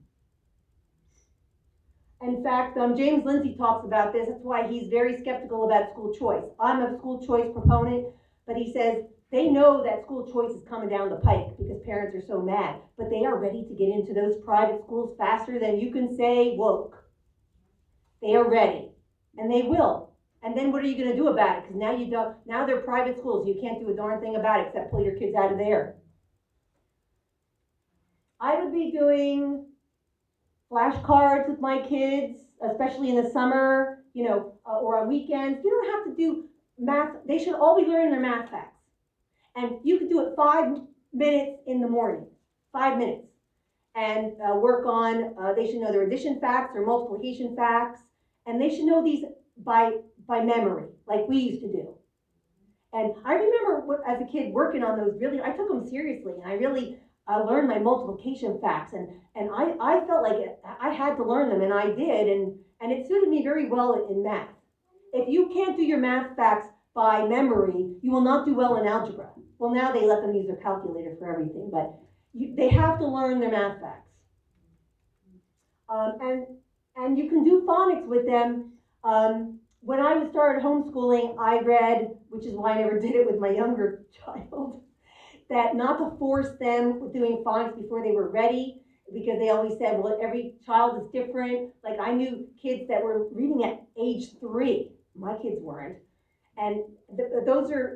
In fact, James Lindsay talks about this. That's why he's very skeptical about school choice. I'm a school choice proponent, but he says they know that school choice is coming down the pike because parents are so mad, but they are ready to get into those private schools faster than you can say woke. They are ready, and they will. And then what are you going to do about it? Because now they're private schools. You can't do a darn thing about it except pull your kids out of there. I would be doing flashcards with my kids, especially in the summer, or on weekends. You don't have to do math. They should all be learning their math facts. And you could do it 5 minutes in the morning, 5 minutes, and work on, they should know their addition facts, their multiplication facts, and they should know these by memory, like we used to do. And I remember as a kid working on those, really, I took them seriously, and I really learned my multiplication facts, and I felt like I had to learn them, and I did, and it suited me very well in math. If you can't do your math facts by memory, you will not do well in algebra. Well, now they let them use their calculator for everything, but they have to learn their math facts. And you can do phonics with them. When I started homeschooling, I read, which is why I never did it with my younger child, that not to force them doing phonics before they were ready, because they always said, well, every child is different. Like I knew kids that were reading at age 3. My kids weren't. And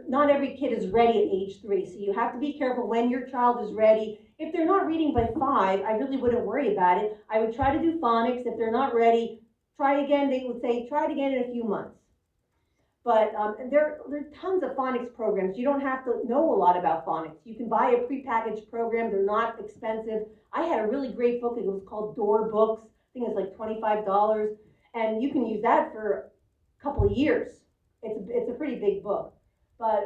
not every kid is ready at age 3. So you have to be careful when your child is ready. If they're not reading by 5, I really wouldn't worry about it. I would try to do phonics. If they're not ready, try again. They would say, try it again in a few months. But there are tons of phonics programs. You don't have to know a lot about phonics. You can buy a prepackaged program. They're not expensive. I had a really great book. It was called Door Books. I think it's like $25. And you can use that for a couple of years. It's a pretty big book. But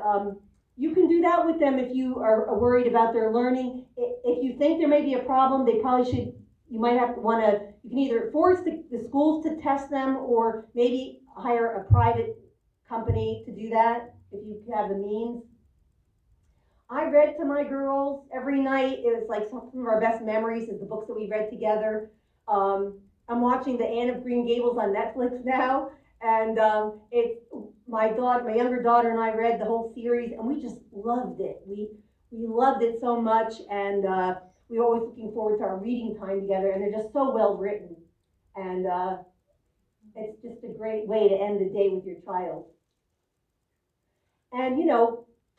you can do that with them if you are worried about their learning. If you think there may be a problem, you might have to you can either force the schools to test them or maybe hire a private company to do that if you have the means. I read to my girls every night. It was like some of our best memories is the books that we read together. I'm watching The Anne of Green Gables on Netflix now, and my younger daughter and I read the whole series, and we just loved it. We loved it so much, and we're always looking forward to our reading time together, and they're just so well written. And it's just a great way to end the day with your child. And,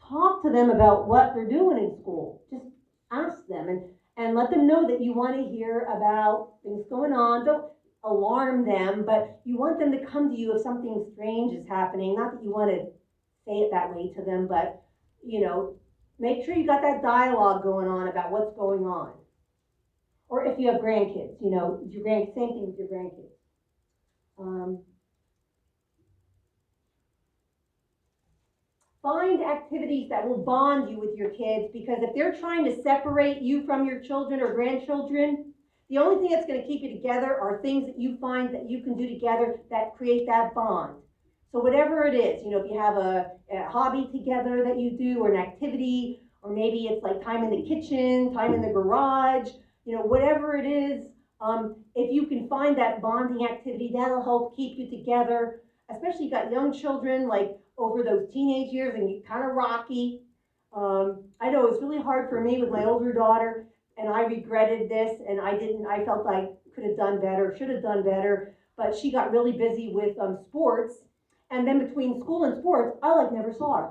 talk to them about what they're doing in school. Just ask them and let them know that you want to hear about things going on. Don't alarm them, but you want them to come to you if something strange is happening. Not that you want to say it that way to them, but, make sure you got that dialogue going on about what's going on. Or if you have grandkids, same thing with your grandkids. Find activities that will bond you with your kids, because if they're trying to separate you from your children or grandchildren, the only thing that's going to keep you together are things that you find that you can do together that create that bond. So whatever it is, if you have a hobby together that you do, or an activity, or maybe it's like time in the kitchen, time in the garage, whatever it is, if you can find that bonding activity, that'll help keep you together. Especially you got young children, like over those teenage years, and get kind of rocky. I know it's really hard for me with my older daughter, and I regretted this, and I felt I could have done better, should have done better, but she got really busy with sports, and then between school and sports, I never saw her.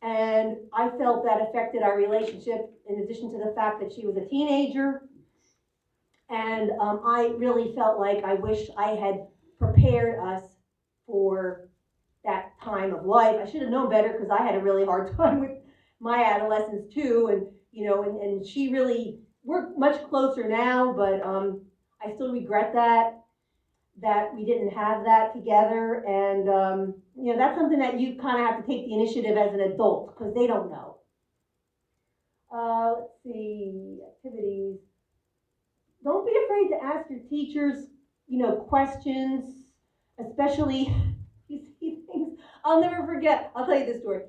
And I felt that affected our relationship, in addition to the fact that she was a teenager, and I really felt like I wish I had prepared us for that time of life. I should have known better, because I had a really hard time with my adolescence too, and and she really, we're much closer now, but I still regret that we didn't have that together. And that's something that you kind of have to take the initiative as an adult, because they don't know. Let's see, activities. Don't be afraid to ask your teachers, questions, especially you see things. I'll never forget. I'll tell you this story.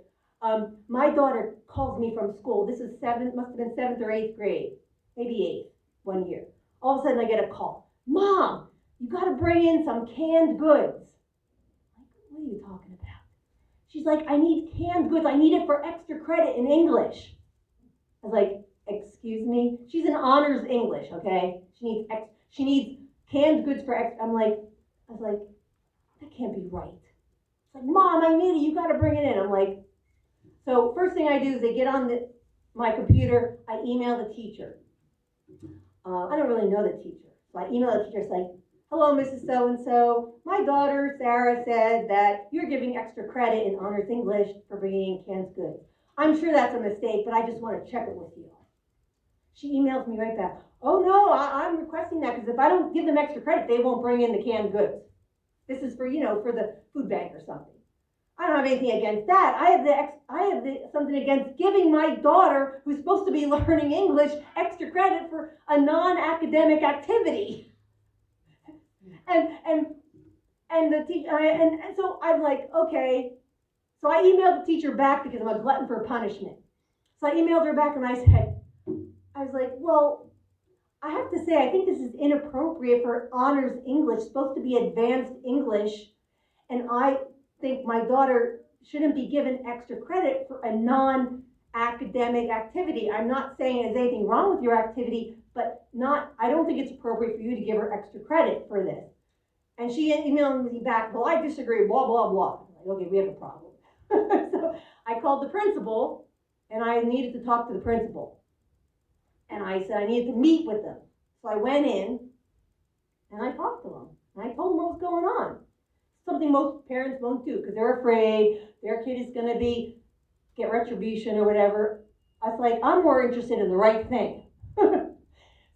My daughter calls me from school. This is must have been 7th or 8th grade, maybe 8th, one year. All of a sudden I get a call. Mom, you got to bring in some canned goods. What are you talking about? She's like, I need canned goods. I need it for extra credit in English. I was like, excuse me? She's in honors English, okay? She needs canned goods for extra. I was like, that can't be right. It's like, Mom, I need it. You got to bring it in. I'm like, so first thing I do is they get on my computer. I email the teacher. I don't really know the teacher. So I email the teacher. It's like, hello, Mrs. So-and-so. My daughter, Sarah, said that you're giving extra credit in honors English for bringing in canned goods. I'm sure that's a mistake, but I just want to check it with you. She emails me right back. Oh, no, I'm requesting that, because if I don't give them extra credit, they won't bring in the canned goods. This is for, for the food bank or something. I don't have anything against that. I have something against giving my daughter, who's supposed to be learning English, extra credit for a non-academic activity. And the teacher, and so I'm like, okay. So I emailed the teacher back, because I'm a glutton for punishment. So I emailed her back, and I was like, well, I have to say, I think this is inappropriate for honors English, supposed to be advanced English, and I think my daughter shouldn't be given extra credit for a non-academic activity. I'm not saying there's anything wrong with your activity, but I don't think it's appropriate for you to give her extra credit for this. And she emailed me back, well, I disagree, blah, blah, blah. I'm like, okay, we have a problem. So I called the principal, and I needed to talk to the principal. And I said I needed to meet with them. So I went in, and I talked to them. And I told them what was going on. Something most parents won't do, because they're afraid their kid is going to get retribution or whatever. I was like, I'm more interested in the right thing.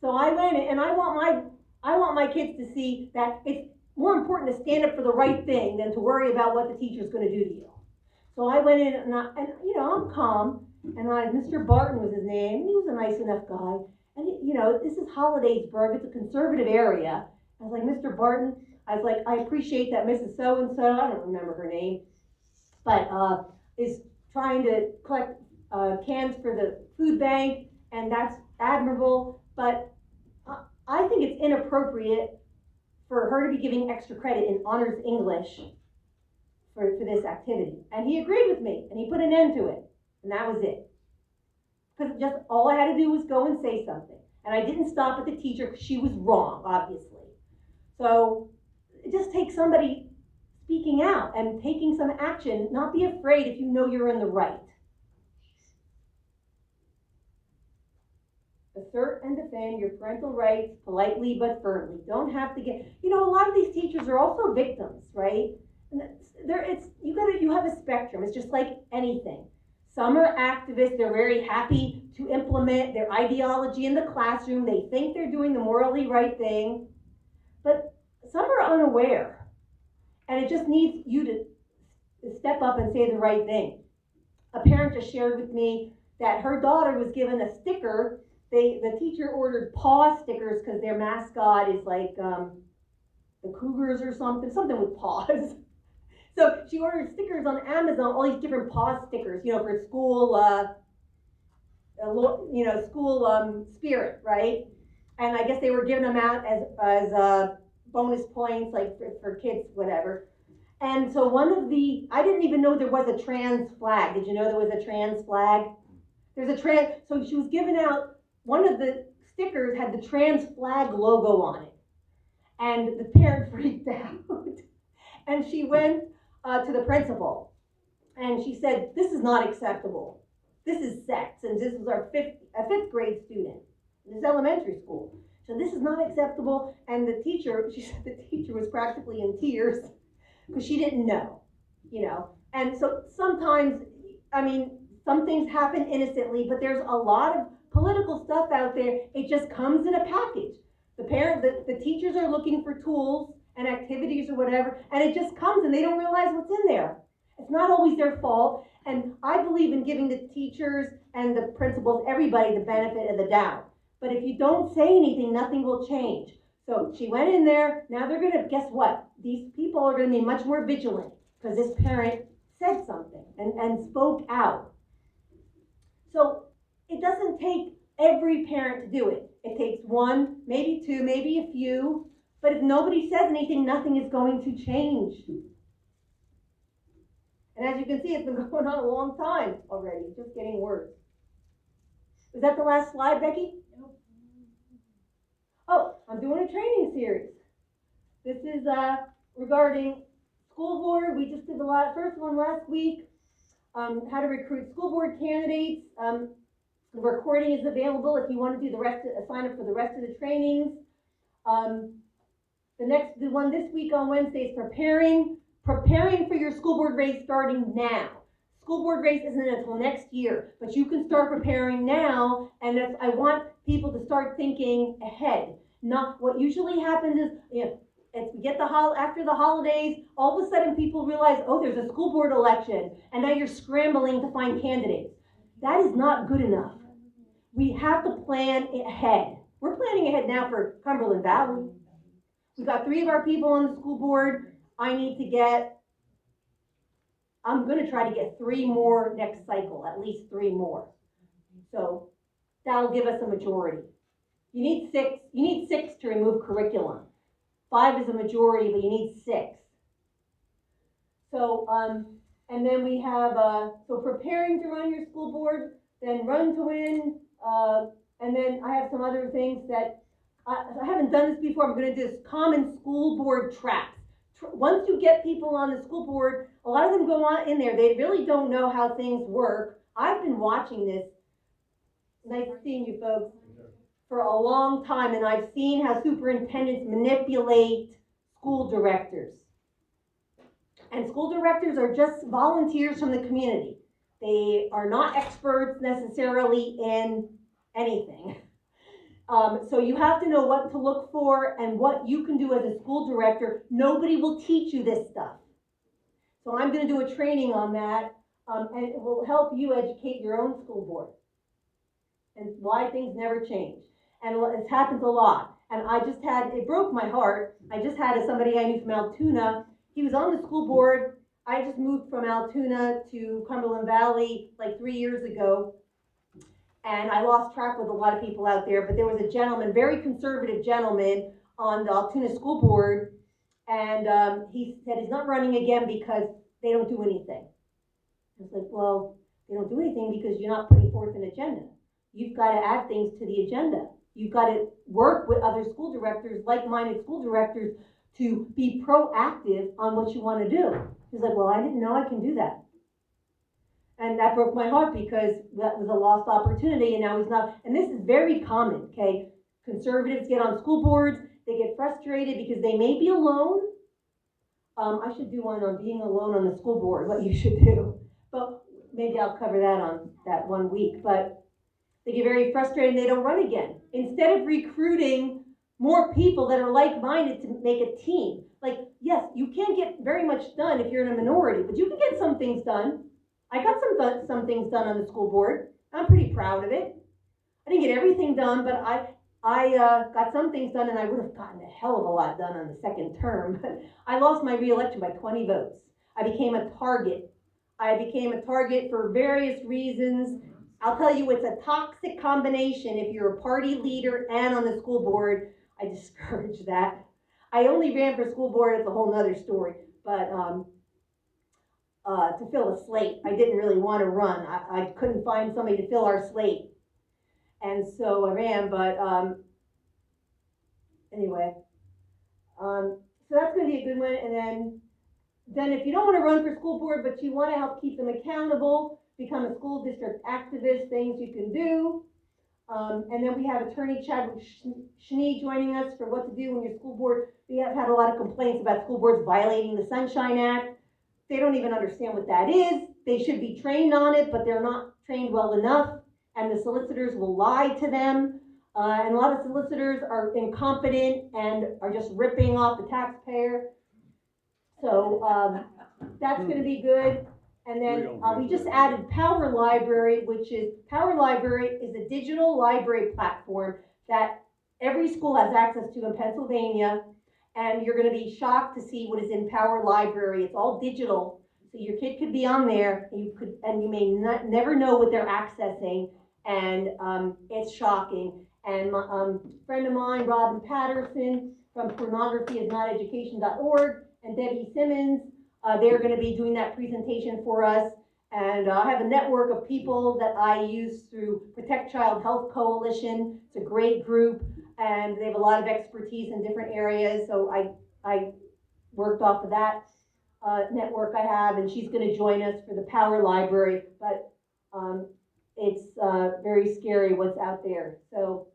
So I went in, and I want my kids to see that it's more important to stand up for the right thing than to worry about what the teacher's going to do to you. So I went in, and I'm calm, and Mr. Barton was his name, and he was a nice enough guy. And this is Hollidaysburg, it's a conservative area. I was like, Mr. Barton, I was like, I appreciate that Mrs. So-and-so, I don't remember her name, but is trying to collect cans for the food bank, and that's admirable, but I think it's inappropriate for her to be giving extra credit in honors English for this activity. And he agreed with me, and he put an end to it, and that was it. because just all I had to do was go and say something. And I didn't stop at the teacher because she was wrong, obviously. So it just takes somebody speaking out and taking some action. Not be afraid if you know you're in the right. Assert and defend your parental rights politely but firmly. Don't have to get, a lot of these teachers are also victims, right? And you have a spectrum. It's just like anything. Some are activists. They're very happy to implement their ideology in the classroom. They think they're doing the morally right thing. But some are unaware. And it just needs you to step up and say the right thing. A parent just shared with me that her daughter was given a sticker. The teacher ordered paw stickers because their mascot is like the Cougars or something with paws. So she ordered stickers on Amazon, all these different paw stickers, for school, school spirit, right? And I guess they were giving them out as bonus points, like for kids, whatever. And so I didn't even know there was a trans flag. Did you know there was a trans flag? So she was giving out, one of the stickers had the trans flag logo on it. And the parent freaked out. And she went to the principal. And she said, this is not acceptable. This is sex. And this was a fifth grade student. This is elementary school. So this is not acceptable. And she said the teacher was practically in tears because she didn't know, And so sometimes, some things happen innocently, but there's a lot of political stuff out there. It just comes in a package. The teachers are looking for tools and activities or whatever, and it just comes and they don't realize what's in there. It's not always their fault, and I believe in giving the teachers and the principals, everybody, the benefit of the doubt. But if you don't say anything, nothing will change. So she went in there. Now they're gonna, guess what? These people are gonna be much more vigilant because this parent said something and spoke out. So it doesn't take every parent to do it. It takes one, maybe two, maybe a few. But if nobody says anything, nothing is going to change. And as you can see, it's been going on a long time already. It's just getting worse. Is that the last slide, Becky? Nope. Oh, I'm doing a training series. This is regarding school board. We just did the first one last week. How to recruit school board candidates. The recording is available if you want to do sign up for the rest of the trainings. The one this week on Wednesday is preparing for your school board race starting now. School board race isn't until next year, but you can start preparing now, and I want people to start thinking ahead. Not what usually happens is, as we get after the holidays, all of a sudden people realize, oh, there's a school board election, and now you're scrambling to find candidates. That is not good enough. We have to plan ahead. We're planning ahead now for Cumberland Valley. We've got 3 of our people on the school board. I'm going to try to get 3 more next cycle, at least 3 more. So that'll give us a majority. You need 6 to remove curriculum. 5 is a majority, but you need 6. So, and then we have, so preparing to run your school board, then run to win, and then I have some other things that, I haven't done this before. I'm going to do this common school board traps. Once you get people on the school board, a lot of them go on in there. They really don't know how things work. I've been watching this. Nice seeing you folks for a long time, and I've seen how superintendents manipulate school directors. And school directors are just volunteers from the community. They are not experts necessarily in anything. So you have to know what to look for and what you can do as a school director. Nobody will teach you this stuff. So I'm going to do a training on that, and it will help you educate your own school board and why things never change. And it happens a lot. And it broke my heart. I just had somebody I knew from Altoona. He was on the school board. I just moved from Altoona to Cumberland Valley like 3 years ago. And I lost track with a lot of people out there, but there was a gentleman, very conservative gentleman, on the Altoona school board, and he said he's not running again because they don't do anything. I was like, well, they don't do anything because you're not putting forth an agenda. you've got to add things to the agenda. You've got to work with other school directors, like-minded school directors, to be proactive on what you want to do. He's like, well, I didn't know I can do that. And that broke my heart because that was a lost opportunity, and now he's not. And this is very common, okay? Conservatives get on school boards, they get frustrated because they may be alone. I should do one on being alone on the school board, what you should do. But maybe I'll cover that on that one week. But they get very frustrated and they don't run again. Instead of recruiting more people that are like-minded to make a team. Like, yes, you can't get very much done if you're in a minority, but you can get some things done. I got some things done on the school board. I'm pretty proud of it. I didn't get everything done, but I got some things done, and I would have gotten a hell of a lot done on the second term. But I lost my re-election by 20 votes. I became a target. I became a target for various reasons. I'll tell you, it's a toxic combination if you're a party leader and on the school board. I discourage that. I only ran for school board, it's a whole nother story, but to fill a slate. I didn't really want to run. I couldn't find somebody to fill our slate. And so I ran, but anyway. So that's going to be a good one. And then if you don't want to run for school board, but you want to help keep them accountable, become a school district activist, things you can do. And then we have Attorney Chadwick Schnee joining us for what to do when your school board, we have had a lot of complaints about school boards violating the Sunshine Act. They don't even understand what that is. They should be trained on it, but they're not trained well enough. And the solicitors will lie to them. And a lot of solicitors are incompetent and are just ripping off the taxpayer. So that's going to be good. And then we just added Power Library, which is, Power Library is a digital library platform that every school has access to in Pennsylvania. And you're going to be shocked to see what is in Power Library. It's all digital. So your kid could be on there, and you may never know what they're accessing. And it's shocking. And a friend of mine, Robin Patterson from pornographyisnoteducation.org, and Debbie Simmons, they're going to be doing that presentation for us. And I have a network of people that I use through Protect Child Health Coalition. It's a great group, and they have a lot of expertise in different areas. So I worked off of that network I have, and she's going to join us for the Power Library. But it's very scary what's out there. So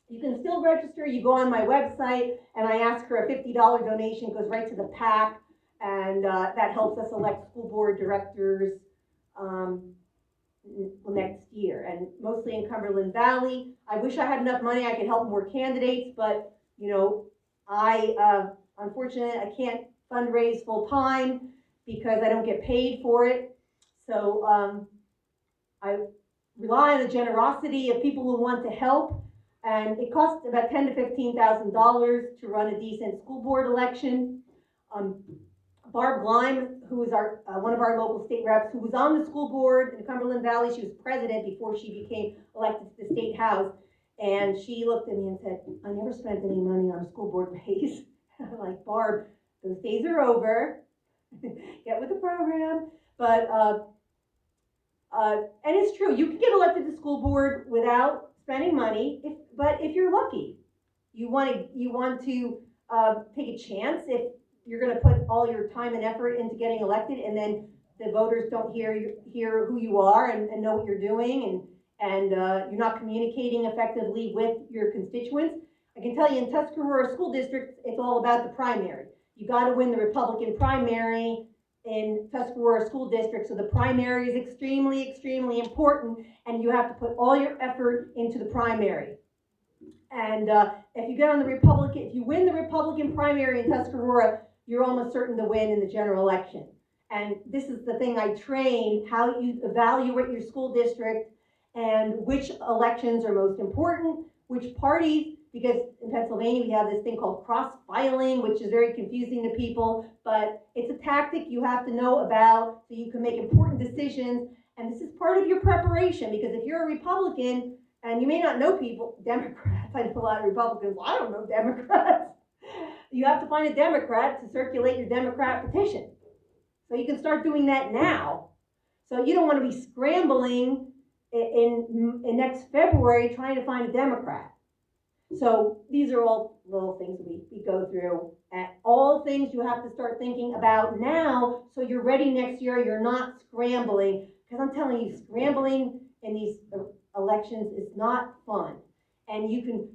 you can still register. You go on my website, and I ask for a $50 donation. It goes right to the PAC, and that helps us elect school board directors next year, and mostly in Cumberland Valley. I wish I had enough money. I could help more candidates, but you know, unfortunately, I can't fundraise full time because I don't get paid for it. So I rely on the generosity of people who want to help. And it costs about $10,000 to $15,000 to run a decent school board election. Barb Gleim, who is our one of our local state reps, who was on the school board in Cumberland Valley, she was president before she became elected to the state house, and she looked at me and said, I never spent any money on a school board race. I'm like, Barb, those days are over. Get with the program. But and it's true, you can get elected to school board without spending money, but if you're lucky, you want to take a chance. If you're going to put all your time and effort into getting elected, and then the voters don't hear who you are and know what you're doing, and you're not communicating effectively with your constituents. I can tell you in Tuscarora School District, it's all about the primary. You got to win the Republican primary in Tuscarora School District, so the primary is extremely, extremely important, and you have to put all your effort into the primary. And if you get on the Republican, if you win the Republican primary in Tuscarora, you're almost certain to win in the general election. And this is the thing I train, how you evaluate your school district and which elections are most important, which parties, because in Pennsylvania we have this thing called cross-filing, which is very confusing to people, but it's a tactic you have to know about so you can make important decisions. And this is part of your preparation, because if you're a Republican, and you may not know people, Democrats, I know a lot of Republicans, well, I don't know Democrats. You have to find a Democrat to circulate your Democrat petition. So you can start doing that now. So you don't want to be scrambling in next February trying to find a Democrat. So these are all little things we go through, and all things you have to start thinking about now so you're ready next year. You're not scrambling, because I'm telling you, scrambling in these elections is not fun. And you can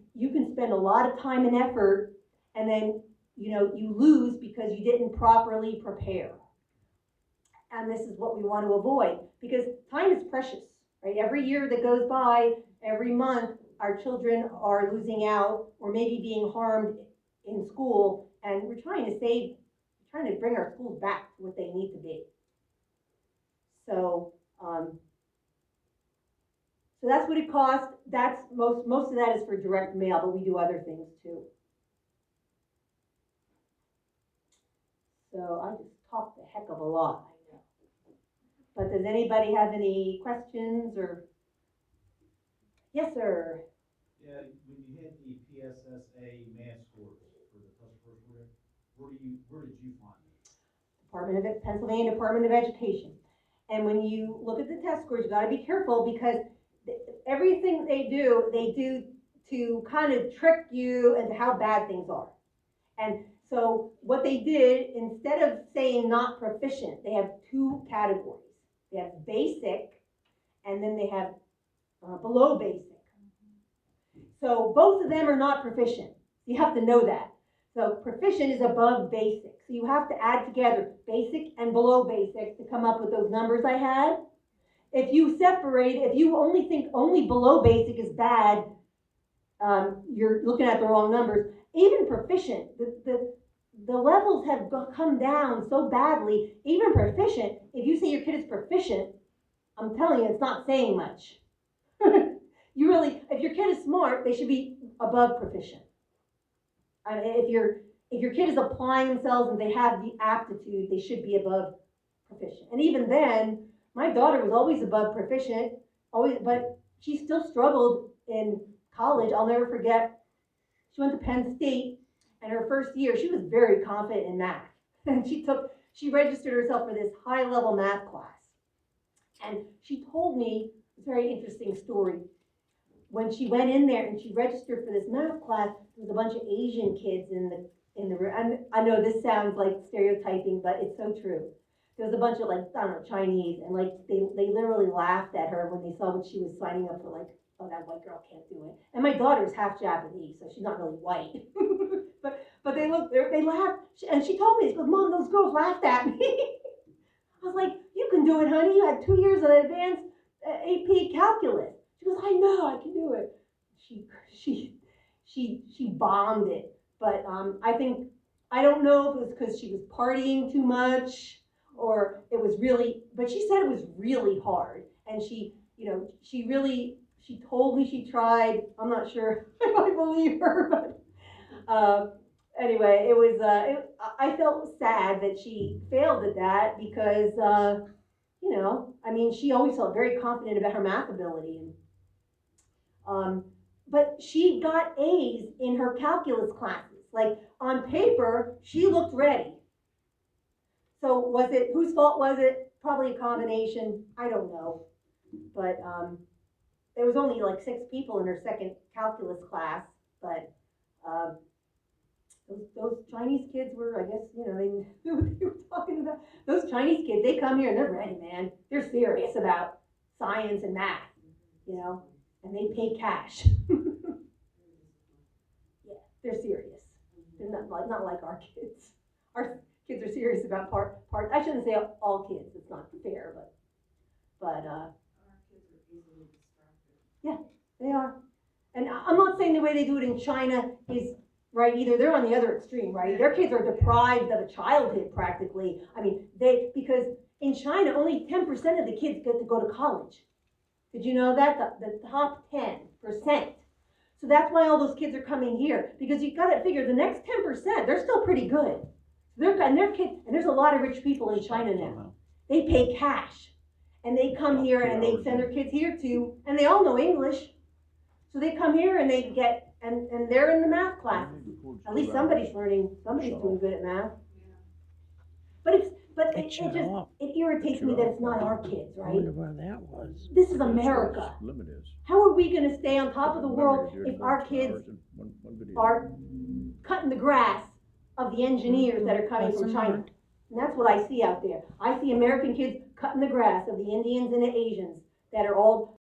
spend a lot of time and effort, and then you lose because you didn't properly prepare. And this is what we want to avoid, because time is precious, right? Every year that goes by, every month, our children are losing out or maybe being harmed in school, and we're trying to bring our schools back to what they need to be. So, so that's what it costs. That's most of that is for direct mail, but we do other things too. So I just talked a heck of a lot. But does anybody have any questions or? Yes, sir. Yeah, when you had the PSSA math scores for the test first quarter, where did you find it? Pennsylvania Department of Education. And when you look at the test scores, you gotta be careful, because everything they do to kind of trick you into how bad things are. And so what they did, instead of saying not proficient, they have two categories. They have basic, and then they have below basic. So both of them are not proficient. You have to know that. So proficient is above basic. So you have to add together basic and below basic to come up with those numbers I had. If you only think only below basic is bad, you're looking at the wrong numbers. Even proficient, the levels have come down so badly. Even proficient, if you say your kid is proficient, I'm telling you, it's not saying much. If your kid is smart, they should be above proficient. And if your kid is applying themselves and they have the aptitude, they should be above proficient. And even then, my daughter was always above proficient, but she still struggled in college. I'll never forget, she went to Penn State, and her first year, she was very confident in math. And she registered herself for this high-level math class. And she told me a very interesting story. When she went in there and she registered for this math class, there was a bunch of Asian kids in the room. I know this sounds like stereotyping, but it's so true. There was a bunch of, like, I don't know, Chinese, and like they literally laughed at her when they saw what she was signing up for, like, oh, that white girl can't do it. And my daughter's half Japanese, so she's not really white. but they laughed, and she told me, she goes, Mom, those girls laughed at me. I was like, you can do it, honey. You had 2 years of advanced AP calculus. She goes, I know, I can do it. She bombed it. But I don't know if it was because she was partying too much, or it was really, but she said it was really hard. And she told me she tried. I'm not sure if I believe her, but anyway, I felt sad that she failed at that, because she always felt very confident about her math ability. But she got A's in her calculus classes. Like, on paper, she looked ready. So whose fault was it? Probably a combination. I don't know. But there was only like 6 people in her second calculus class. But those Chinese kids were, I guess, they knew what they were talking about. Those Chinese kids, they come here and they're ready, man. They're serious about science and math, and they pay cash. Yeah, they're serious. They're not like our kids. Our kids are serious about part. I shouldn't say all kids. It's not fair, but our kids are easily distracted. Yeah, they are. And I'm not saying the way they do it in China is right either. They're on the other extreme, right? Their kids are deprived of a childhood practically. Because in China, only 10% of the kids get to go to college. Did you know that? The top 10%. So that's why all those kids are coming here, because you got to figure the next 10%, they're still pretty good. And there's a lot of rich people in China now. They pay cash, and they come here and they send their kids here too, and they all know English. So they come here and they get, and they're in the math classes. At least somebody's doing good at math. But it shut just, off. it irritates me that it's not our kids, I right? wonder where that was. This is America. Limit is. How are we gonna stay on top of the Limit world is you're if going our 2 kids hours in one video. are cutting the grass of the engineers that are coming Bless from them China? heart. And that's what I see out there. I see American kids cutting the grass of the Indians and the Asians that are all